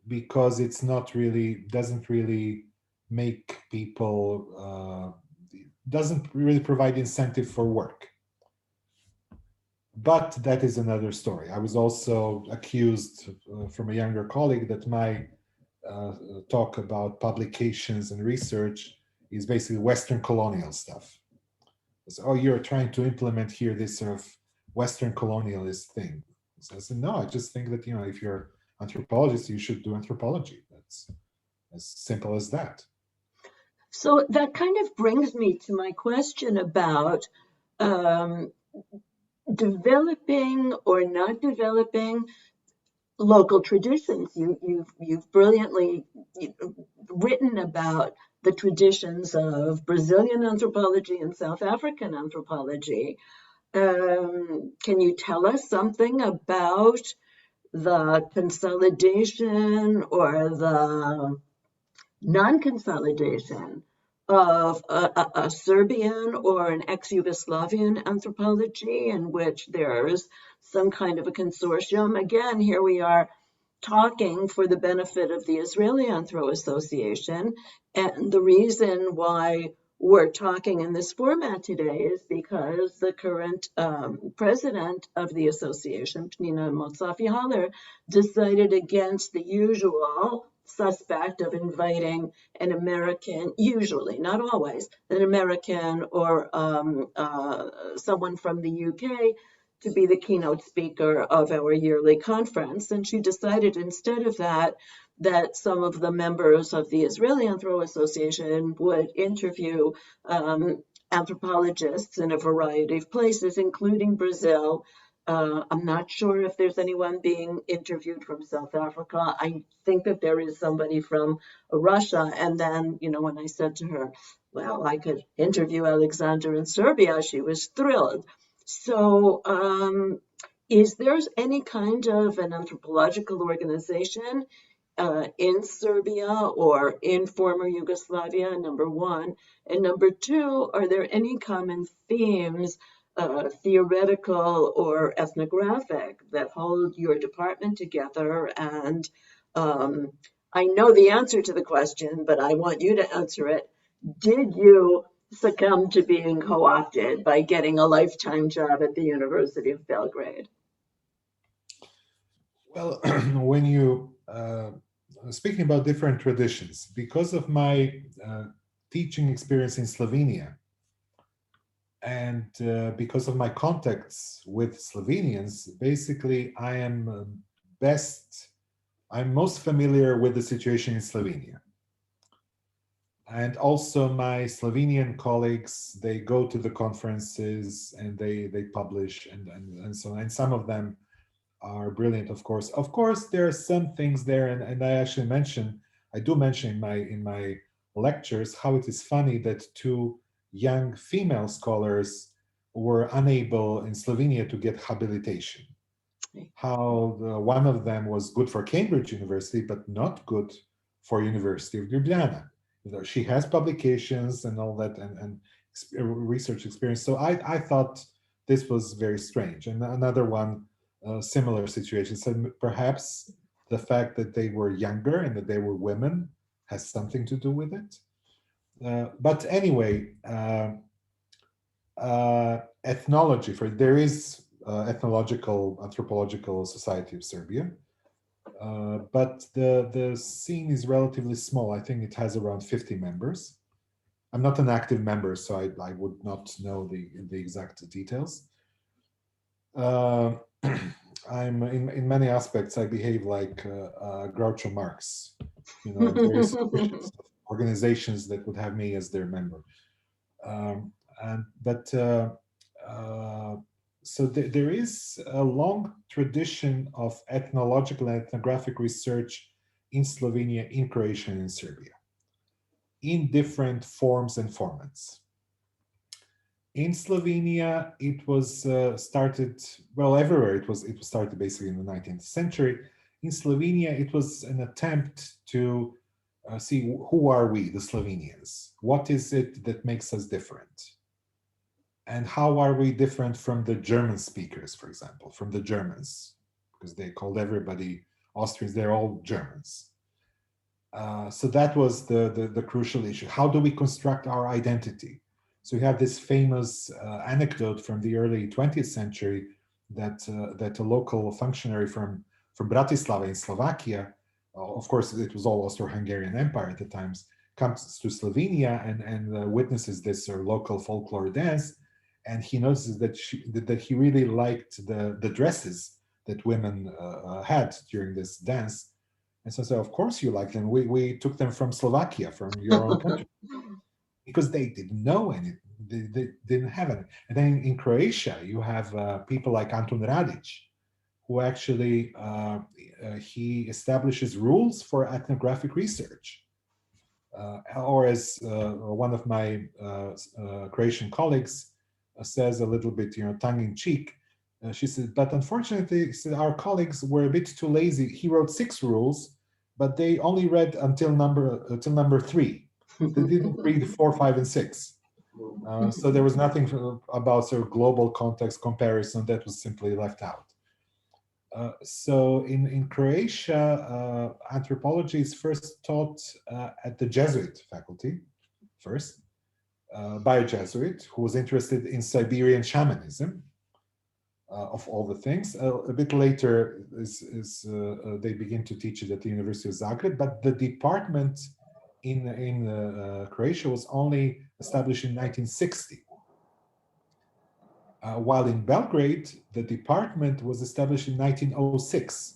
because it's not really, doesn't really make people, doesn't really provide incentive for work. But that is another story. I was also accused from a younger colleague that my talk about publications and research is basically Western colonial stuff. So, you're trying to implement here this sort of Western colonialist thing. So I said, no, I just think that, if you're an anthropologist, you should do anthropology. That's as simple as that. So that kind of brings me to my question about developing or not developing local traditions. You've brilliantly written about the traditions of Brazilian anthropology and South African anthropology. Can you tell us something about the consolidation or the non-consolidation of a Serbian or an ex-Yugoslavian anthropology, in which there's some kind of a consortium? Again, here we are talking for the benefit of the Israeli Anthro Association, and the reason why we're talking in this format today is because the current president of the association, Pnina Motsafi-Haller, decided against the usual suspect of inviting an American, usually, not always, an American or someone from the UK to be the keynote speaker of our yearly conference. And she decided instead of that some of the members of the Israeli Anthro Association would interview anthropologists in a variety of places, including Brazil. I'm not sure if there's anyone being interviewed from South Africa. I think that there is somebody from Russia. And then, when I said to her, well, I could interview Alexander in Serbia, she was thrilled. So is there any kind of an anthropological organization in Serbia or in former Yugoslavia, number one? And number two, are there any common themes, theoretical or ethnographic, that hold your department together? And I know the answer to the question, but I want you to answer it. Did you succumb to being co-opted by getting a lifetime job at the University of Belgrade? Well, when you speaking about different traditions, because of my teaching experience in Slovenia, and because of my contacts with Slovenians, basically I'm most familiar with the situation in Slovenia. And also my Slovenian colleagues, they go to the conferences and they publish and so on. And some of them are brilliant, of course. Of course, there are some things there, and I actually I do mention in my lectures how it is funny that two young female scholars were unable in Slovenia to get habilitation. How one of them was good for Cambridge University, but not good for University of Ljubljana. She has publications and all that and research experience. So I thought this was very strange. And another one, similar situation, said perhaps the fact that they were younger and that they were women has something to do with it. But anyway, ethnology, there is ethnological anthropological society of Serbia, but the scene is relatively small. I think it has around 50 members. I'm not an active member, so I would not know the exact details. I'm in many aspects I behave like Groucho Marx, very suspicious of organizations that would have me as their member. So there is a long tradition of ethnological and ethnographic research in Slovenia, in Croatia, and in Serbia, in different forms and formats. In Slovenia, it was started, well, everywhere it was started basically in the 19th century. In Slovenia, it was an attempt to see who are we, the Slovenians? What is it that makes us different? And how are we different from the German speakers, for example, from the Germans? Because they called everybody Austrians, they're all Germans. So that was the crucial issue. How do we construct our identity? So you have this famous anecdote from the early 20th century that a local functionary from Bratislava in Slovakia, of course, it was all Austro-Hungarian Empire at the times, comes to Slovenia and witnesses this local folklore dance. And he notices that he really liked the dresses that women had during this dance. And so of course you like them. We took them from Slovakia, from your own country. Because they didn't know anything, they didn't have any. And then in Croatia, you have people like Antun Radic, who actually, he establishes rules for ethnographic research. Or as one of my Croatian colleagues says a little bit, tongue-in-cheek, she said, but unfortunately, our colleagues were a bit too lazy. He wrote 6 rules, but they only read until number 3. They didn't read 4, 5, and 6. So there was nothing about sort of global context comparison that was simply left out. So in Croatia, anthropology is first taught at the Jesuit faculty, first, by a Jesuit who was interested in Siberian shamanism, of all the things. A bit later, they begin to teach it at the University of Zagreb, but the department in Croatia was only established in 1960. While in Belgrade, the department was established in 1906.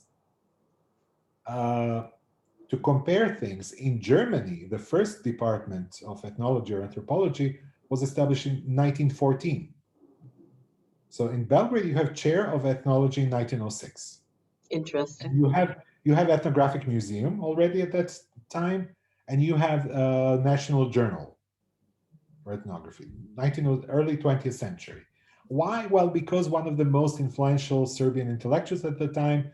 To compare things, in Germany, the first department of ethnology or anthropology was established in 1914. So in Belgrade, you have chair of ethnology in 1906. Interesting. And you have ethnographic museum already at that time, and you have a national journal for ethnography, early 20th century. Why? Well, because one of the most influential Serbian intellectuals at the time,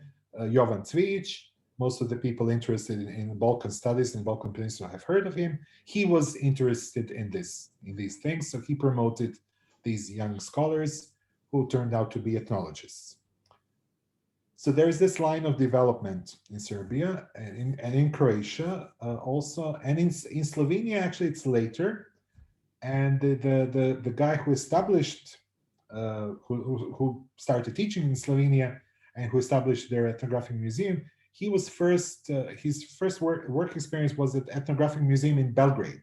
Jovan Cvijic, most of the people interested in Balkan studies and Balkan Peninsula have heard of him. He was interested in these things, so he promoted these young scholars who turned out to be ethnologists. So there's this line of development in Serbia and in Croatia also, and in Slovenia, actually, it's later. And the guy who established, who started teaching in Slovenia and who established their ethnographic museum, he was his first work experience was at Ethnographic Museum in Belgrade.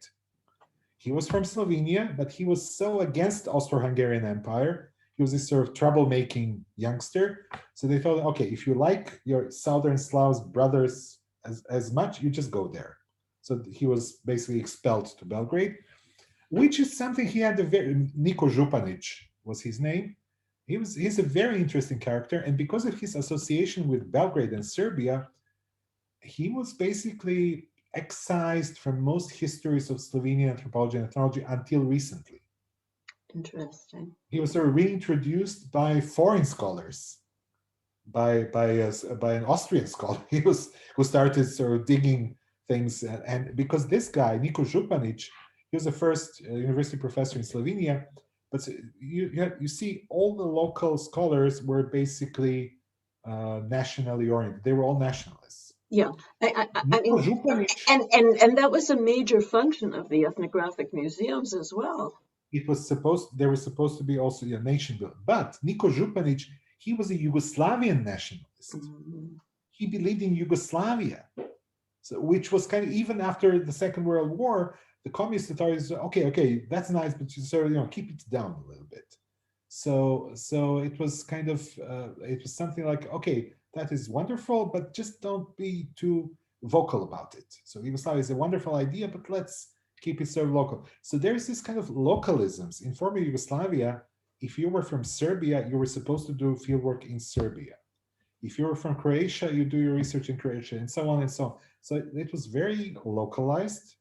He was from Slovenia, but he was so against Austro-Hungarian Empire. He was this sort of troublemaking youngster. So they thought, okay, if you like your Southern Slavs brothers as much, you just go there. So he was basically expelled to Belgrade, which is something he had a very, Niko Županić was his name. He's a very interesting character, and because of his association with Belgrade and Serbia, he was basically excised from most histories of Slovenian anthropology and ethnology until recently. Interesting. He was sort of reintroduced by foreign scholars, by an Austrian scholar. Who started sort of digging things, and because this guy Niko Županić, he was the first university professor in Slovenia, but you see all the local scholars were basically nationally oriented. They were all nationalists. Yeah, I mean, and that was a major function of the ethnographic museums as well. There was supposed to be also a nation building, but Niko Županić, he was a Yugoslavian nationalist. Mm-hmm. He believed in Yugoslavia, so which was kind of, even after the Second World War, the communist authorities said, okay, that's nice, but keep it down a little bit. So it was kind of it was something like, okay, that is wonderful, but just don't be too vocal about it. So Yugoslavia is a wonderful idea, but let's keep it sort of local. So there's this kind of localisms. In former Yugoslavia, if you were from Serbia, you were supposed to do fieldwork in Serbia. If you were from Croatia, you do your research in Croatia, and so on and so on. So it was very localized,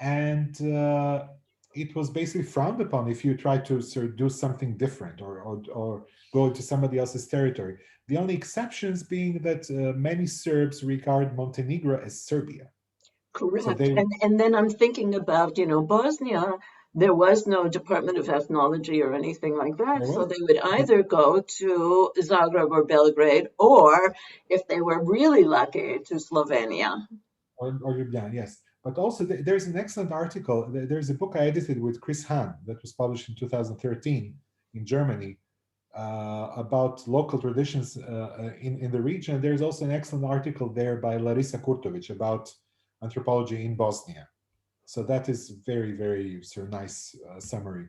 and it was basically frowned upon if you try to sort of do something different or go into somebody else's territory. The only exceptions being that many Serbs regard Montenegro as Serbia. Correct. So and then I'm thinking about, Bosnia, there was no Department of Ethnology or anything like that. So they would either go to Zagreb or Belgrade, or if they were really lucky, to Slovenia. Or Ljubljana, yes. But also there's an excellent article. There's a book I edited with Chris Hahn that was published in 2013 in Germany about local traditions in the region. There's also an excellent article there by Larisa Kurtovic about anthropology in Bosnia. So that is very, very sort of nice summary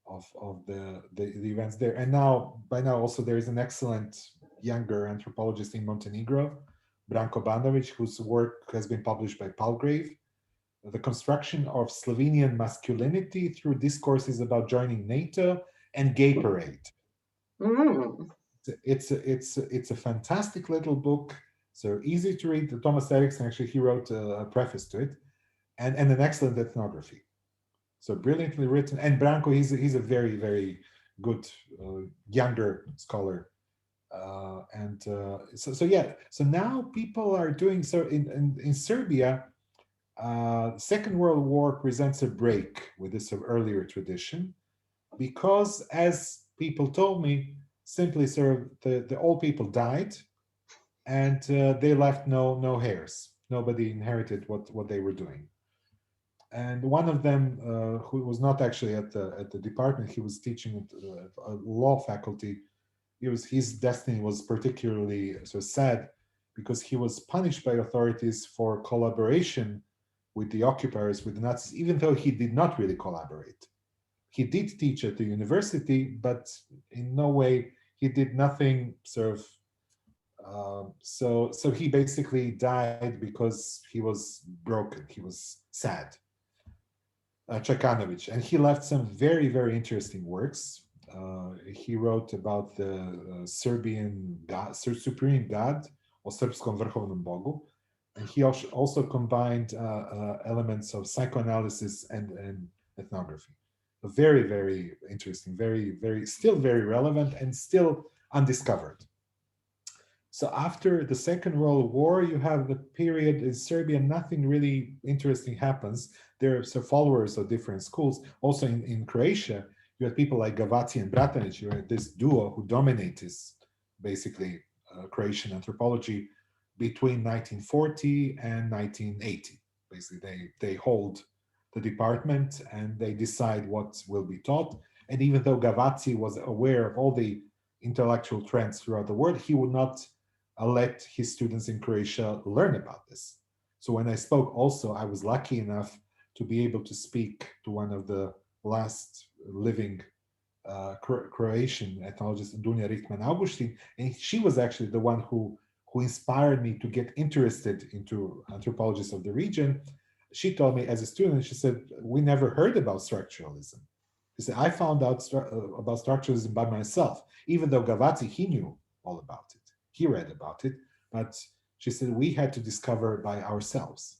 of the events there. And by now also there is an excellent younger anthropologist in Montenegro, Branko Banović, whose work has been published by Palgrave. The construction of Slovenian masculinity through discourses about joining NATO and gay parade. Mm. It's a fantastic little book, so easy to read. Thomas Eriksson, actually, he wrote a preface to it, and an excellent ethnography. So brilliantly written. And Branko, he's a very, very good younger scholar. So now people are doing so in Serbia. Second World War presents a break with this earlier tradition, because, as people told me, simply sort of the old people died, and they left no heirs. Nobody inherited what they were doing. And one of them, who was not actually at the department, he was teaching at a law faculty. His destiny was particularly so sad, because he was punished by authorities for collaboration with the occupiers, with the Nazis, even though he did not really collaborate. He did teach at the university, but in no way, he did nothing sort of. So he basically died because he was broken. He was sad. Čekanović, and he left some very, very interesting works. He wrote about the Serbian God, Supreme God, or Srpskom vrhovnom Bogu, and he also combined elements of psychoanalysis and ethnography. Very, very interesting, very, very, still very relevant and still undiscovered. So after the Second World War, you have the period in Serbia, nothing really interesting happens. There are some followers of different schools. Also in Croatia, you have people like Gavaci and Bratanić. You have this duo who dominate this, basically, Croatian anthropology between 1940 and 1980. Basically, they hold the department and they decide what will be taught. And even though Gavaci was aware of all the intellectual trends throughout the world, he would not let his students in Croatia learn about this. So when I spoke also, I was lucky enough to be able to speak to one of the last living Croatian ethnologists, Dunja Richtman Augustin, and she was actually the one who who inspired me to get interested into anthropologists of the region, she told me as a student, she said, we never heard about structuralism. She said, I found out about structuralism by myself, even though Gavazzi, he knew all about it. He read about it, but she said, we had to discover by ourselves.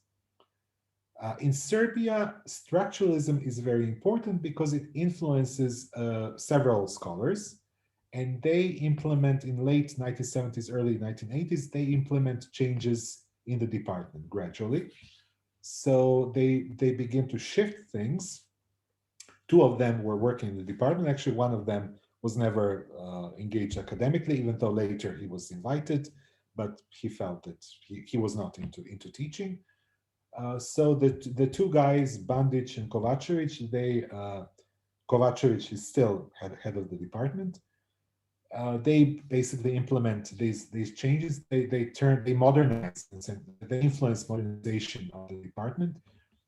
In Serbia, structuralism is very important because it influences several scholars, and they implement in late 1970s, early 1980s, they implement changes in the department gradually. So they begin to shift things. Two of them were working in the department. Actually, one of them was never engaged academically, even though later he was invited, but he felt that he was not into teaching. So the two guys, Bandic and Kovacevic, Kovacevic is still head of the department. They basically implement these changes. They modernize, they influence modernization of the department.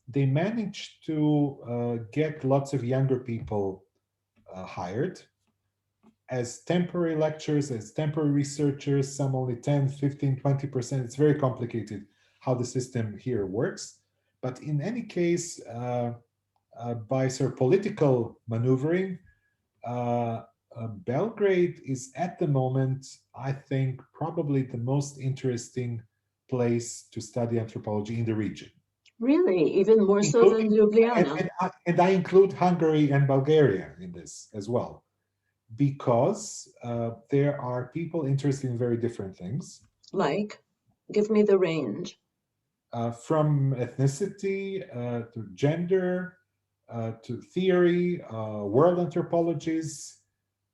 They managed to get lots of younger people hired as temporary lecturers, as temporary researchers, some only 10, 15, 20%. It's very complicated how the system here works. But in any case, by sort of political maneuvering, Belgrade is at the moment, I think, probably the most interesting place to study anthropology in the region. Really? Even more so than Ljubljana? And I include Hungary and Bulgaria in this as well, because there are people interested in very different things. Like? Give me the range. From ethnicity to gender to theory, world anthropologies,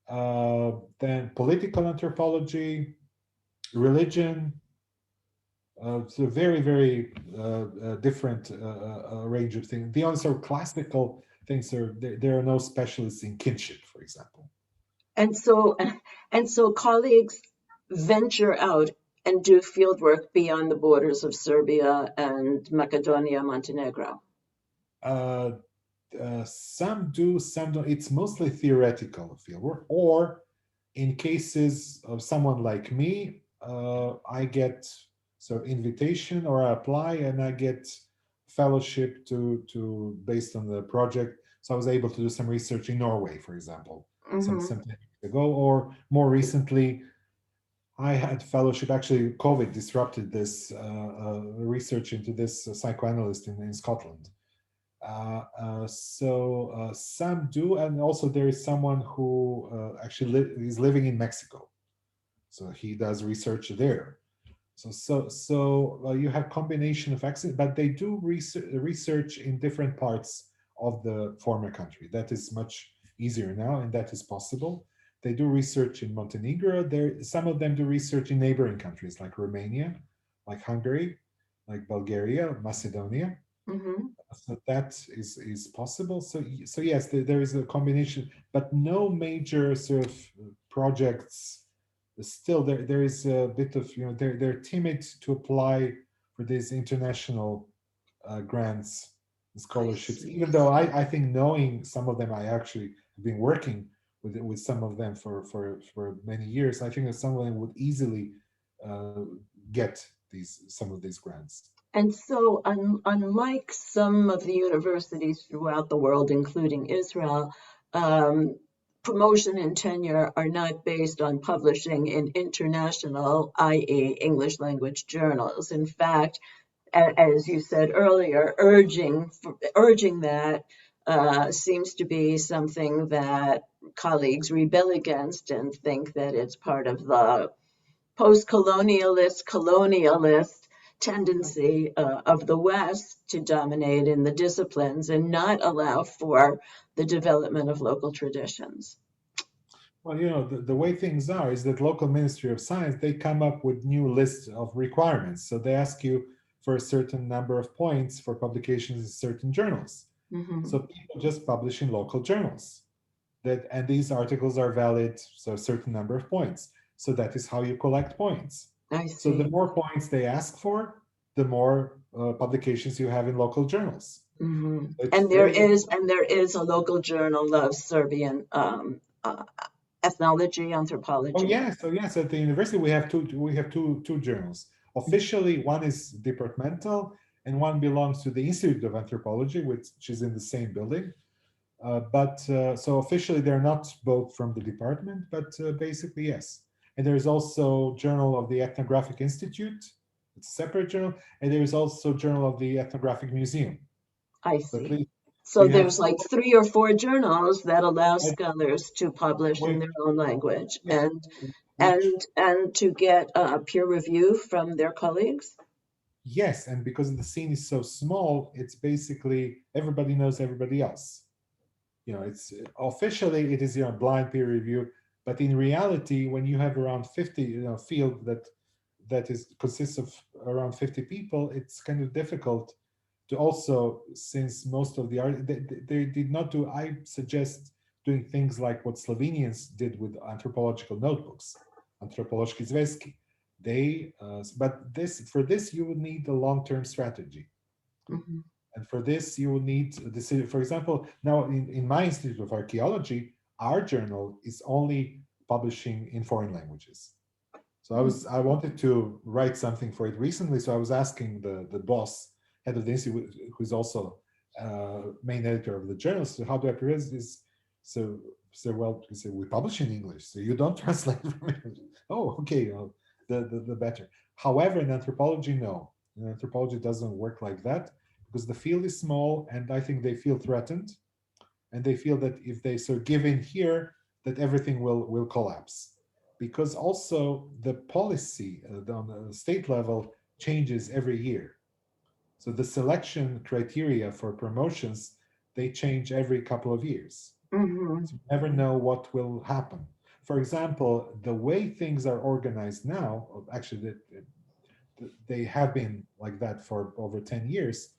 then political anthropology, religion. It's a very, very different range of things. The only sort of classical things are there are no specialists in kinship, for example. And so colleagues venture out and do fieldwork beyond the borders of Serbia and Macedonia, Montenegro. Some do, some don't. It's mostly theoretical fieldwork, or in cases of someone like me, I get sort of invitation or I apply and I get fellowship to based on the project. So I was able to do some research in Norway, for example, some time ago, or more recently, I had fellowship. Actually, COVID disrupted this research into this psychoanalyst in Scotland. So some do, and also there is someone who actually is living in Mexico, so he does research there. So you have combination of accents, but they do research in different parts of the former country. That is much easier now, and that is possible. They do research in Montenegro. Some of them do research in neighboring countries like Romania, like Hungary, like Bulgaria, Macedonia. So that is possible. So yes, there is a combination, but no major sort of projects. Still, there is a bit of, they're timid to apply for these international grants and scholarships. Even though I think knowing some of them, I actually have been working with some of them for many years. I think that some of them would easily get some of these grants. And so, unlike some of the universities throughout the world, including Israel, promotion and tenure are not based on publishing in international, i.e., English language journals. In fact, as you said earlier, urging that seems to be something that colleagues rebel against and think that it's part of the post-colonialist, colonialist tendency of the West to dominate in the disciplines and not allow for the development of local traditions. Well, the way things are is that local Ministry of Science, they come up with new lists of requirements. So they ask you for a certain number of points for publications in certain journals. So people just publish in local journals. And these articles are valid, so a certain number of points. So that is how you collect points. So the more points they ask for, the more publications you have in local journals. And there is a local journal of Serbian ethnology, Oh anthropology? yes, at the university we have two journals. Officially, one is departmental, and one belongs to the Institute of Anthropology, which is in the same building. But so officially, they're not both from the department, but basically yes. And there's also Journal of the Ethnographic Institute. It's a separate journal, and there is also Journal of the Ethnographic Museum. I So at see. least So we have there's like 3 or 4 journals that allow I- scholars to publish in we, their own language yeah, we and to get peer review from their colleagues. yes, and because the scene is so small, it's basically everybody knows everybody else. It's officially it is blind peer review, but in reality, when you have around 50, field that is consists of around 50 people, it's kind of difficult to also, since most of the art they did not do. I suggest doing things like what Slovenians did with anthropological notebooks, anthropologické zvezky. But for this you would need a long-term strategy. Mhm. And for this, you will need this. For example, now in my Institute of Archaeology, our journal is only publishing in foreign languages. So I wanted to write something for it recently. So I was asking the boss, head of the institute, who's also main editor of the journal. So how do I present this? Well, he said, we publish in English, so you don't translate from English. Oh, okay, the better. However, in anthropology, no. In anthropology, it doesn't work like that because the field is small, and I think they feel threatened, and they feel that if they give in here, that everything will collapse. Because also the policy on the state level changes every year. So the selection criteria for promotions, they change every couple of years. Mhm. So you never know what will happen. For example, the way things are organized now, actually, they have been like that for over 10 years.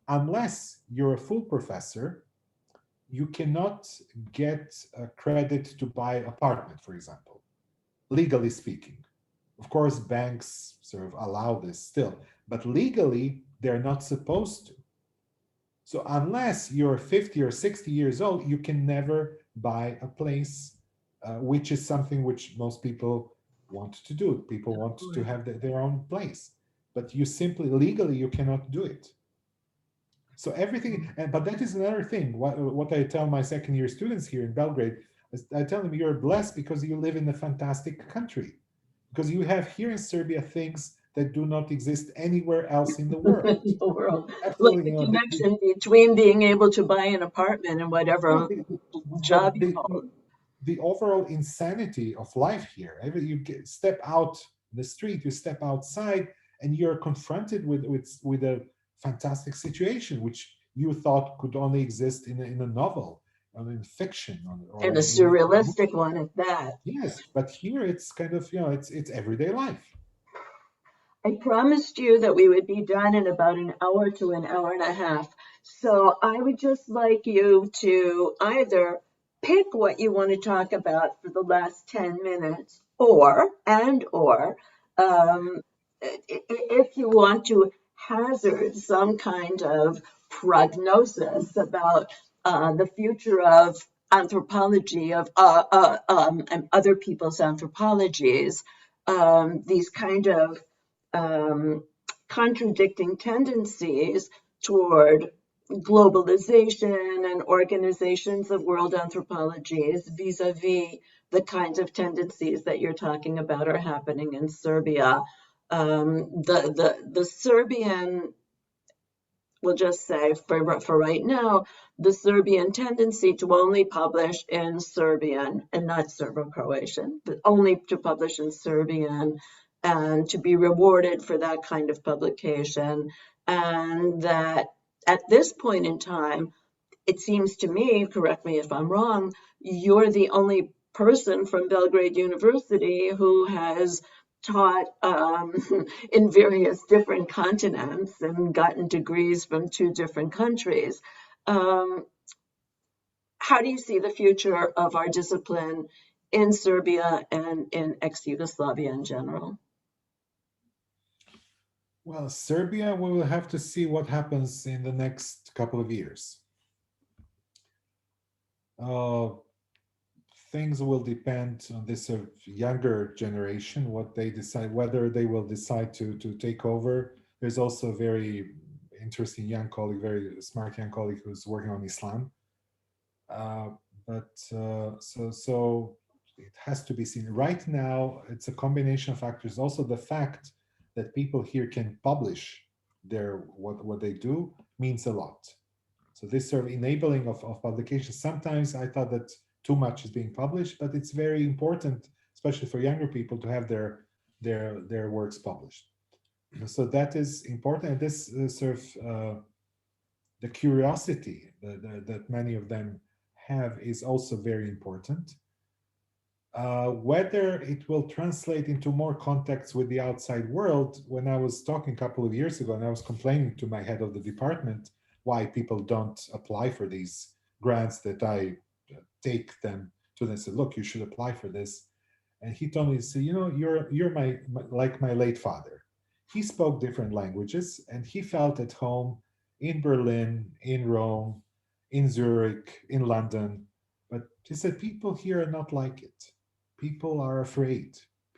Unless you're a full professor, you cannot get a credit to buy apartment, for example, legally speaking. Of course, banks sort of allow this still, but legally, they're not supposed to. So unless you're 50 or 60 years old, you can never buy a place, which is something which most people want to do. People want to have their own place, but you simply, legally, you cannot do it. So everything, but that is another thing. What I tell my second year students here in Belgrade, I tell them you're blessed because you live in a fantastic country, because you have here in Serbia things that do not exist anywhere else in the world. In the world, like Absolutely, the connection between being able to buy an apartment and no, whatever the, job you the, hold. the overall insanity of life here. Step out the street, you step outside, and you're confronted with a fantastic situation which you thought could only exist in a novel, or in fiction, or And a in surrealistic one at that. yes. But here it's kind of it's everyday life. I promised you that we would be done in about an hour to an hour and a half. So I would just like you to either pick what you want to talk about for the last 10 minutes, or um, if you want to hazard some kind of prognosis about the future of anthropology, of and other people's anthropologies, these kind of um, contradicting tendencies toward globalization and organizations of world anthropologies vis-a-vis the kinds of tendencies that you're talking about are happening in Serbia. The Serbian, we'll just say for right now, the Serbian tendency to only publish in Serbian and not Serbo-Croatian, but only to publish in Serbian and to be rewarded for that kind of publication. And that at this point in time, it seems to me, correct me if I'm wrong, you're the only person from Belgrade University who has taught in various different continents and gotten degrees from 2 different countries. Um, how do you see the future of our discipline in Serbia and in ex-Yugoslavia in general? Well, Serbia, we will have to see what happens in the next couple of years. Uh, things will depend on this sort of younger generation, what they decide, whether they will decide to take over. There's also a very interesting young colleague, very smart young colleague who's working on Islam. Uh, so it has to be seen. Right now, it's a combination of factors. Also, the fact that people here can publish their what they do means a lot. So this sort of enabling of publication. Sometimes I thought that too much is being published, but it's very important, especially for younger people, to have their works published. So that is important. And this sort of the curiosity that many of them have is also very important. Whether it will translate into more contacts with the outside world, when I was talking a couple of years ago and I was complaining to my head of the department why people don't apply for these grants that I take them to, and said, look, you should apply for this. And he told me, so, you know, you're my like my late father. He spoke different languages and he felt at home in Berlin, in Rome, in Zurich, in London. But he said, people here are not like it. People are afraid.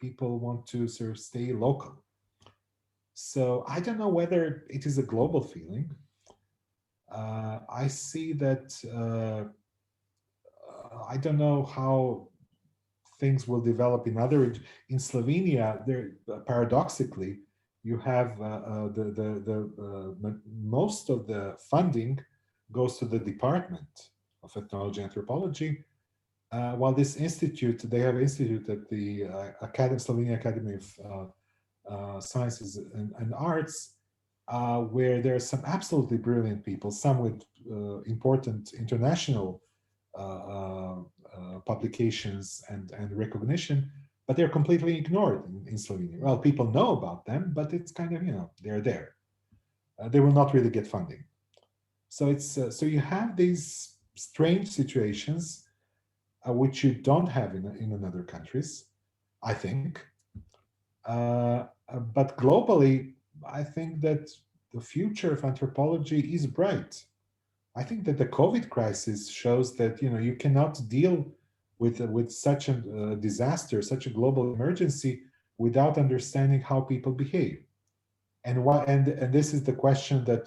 People want to sort of stay local. So I don't know whether it is a global feeling. I see that, I don't know how things will develop in other, in Slovenia, there paradoxically, you have most of the funding goes to the Department of Ethnology and Anthropology, while this institute, they have an institute at the Slovenia Academy of Sciences and Arts, where there are some absolutely brilliant people, some with important international publications and recognition, but they're completely ignored in Slovenia. Well, people know about them, but it's kind of, you know, they're there. They will not really get funding. So it's so you have these strange situations which you don't have in other countries, I think. But globally, I think that the future of anthropology is bright. I think that the COVID crisis shows that, you know, you cannot deal with such a disaster, such a global emergency, without understanding how people behave. And this is the question that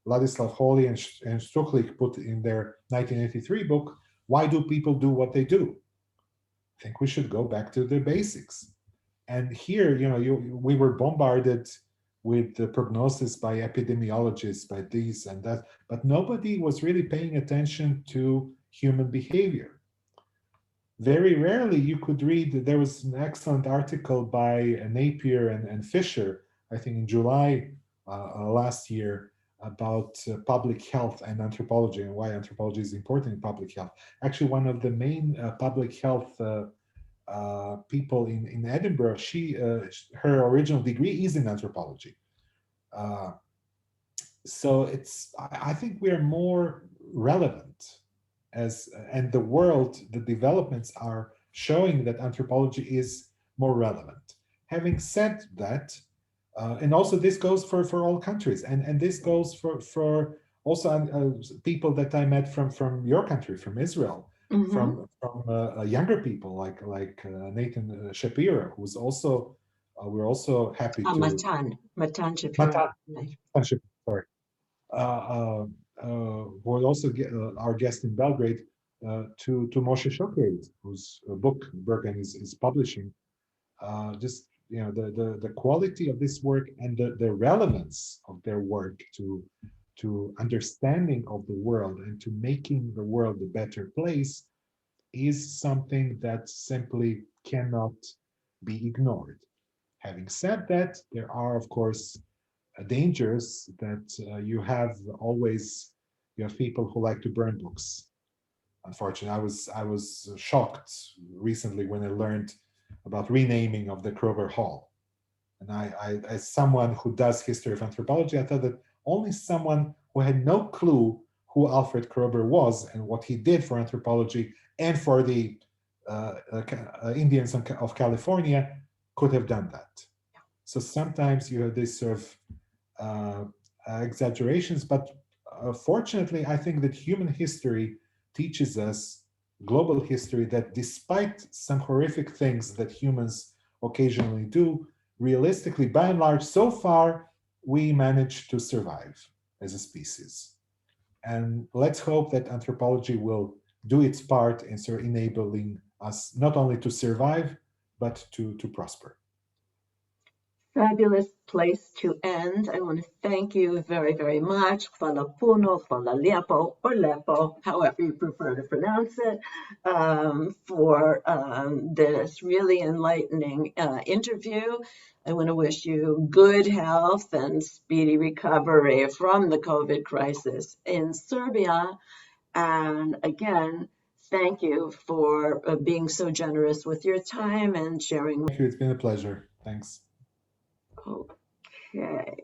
Ladislav Holy and Stuchlik put in their 1983 book. Why do people do what they do? I think we should go back to the basics. And here, you know, we were bombarded with the prognosis by epidemiologists, by this and that, but nobody was really paying attention to human behavior. Very rarely you could read, there was an excellent article by Napier and Fisher, I think in July last year, about public health and anthropology and why anthropology is important in public health. Actually, one of the main public health people in Edinburgh, her original degree is in anthropology. So I think we are more relevant and the world, the developments are showing that anthropology is more relevant. Having said that, and also this goes for all countries, and this goes for also people that I met from your country, from Israel, mm-hmm. from younger people like Nathan Shapiro, who's also we're also happy to Matan Shapiro. Sorry. Who will also get our guest in Belgrade, to Moshe Shoked, whose book Bergen is publishing. Just, you know, the quality of this work and the relevance of their work to understanding of the world and to making the world a better place is something that simply cannot be ignored. Having said that, there are, of course, dangers that you have people who like to burn books. Unfortunately, I was shocked recently when I learned about renaming of the Kroeber Hall. And I as someone who does history of anthropology, I thought that only someone who had no clue who Alfred Kroeber was and what he did for anthropology and for the Indians of California could have done that. So sometimes you have this sort of exaggerations, but fortunately, I think that human history teaches us global history that despite some horrific things that humans occasionally do, realistically, by and large, so far, we managed to survive as a species. And let's hope that anthropology will do its part in sort of enabling us not only to survive, but to prosper. Fabulous place to end. I want to thank you very, very much. Hvala puno, hvala lijepo, or lepo, however you prefer to pronounce it, for this really enlightening interview. I want to wish you good health and speedy recovery from the COVID crisis in Serbia. And again, thank you for being so generous with your time and sharing. Thank you. It's been a pleasure. Thanks. Okay.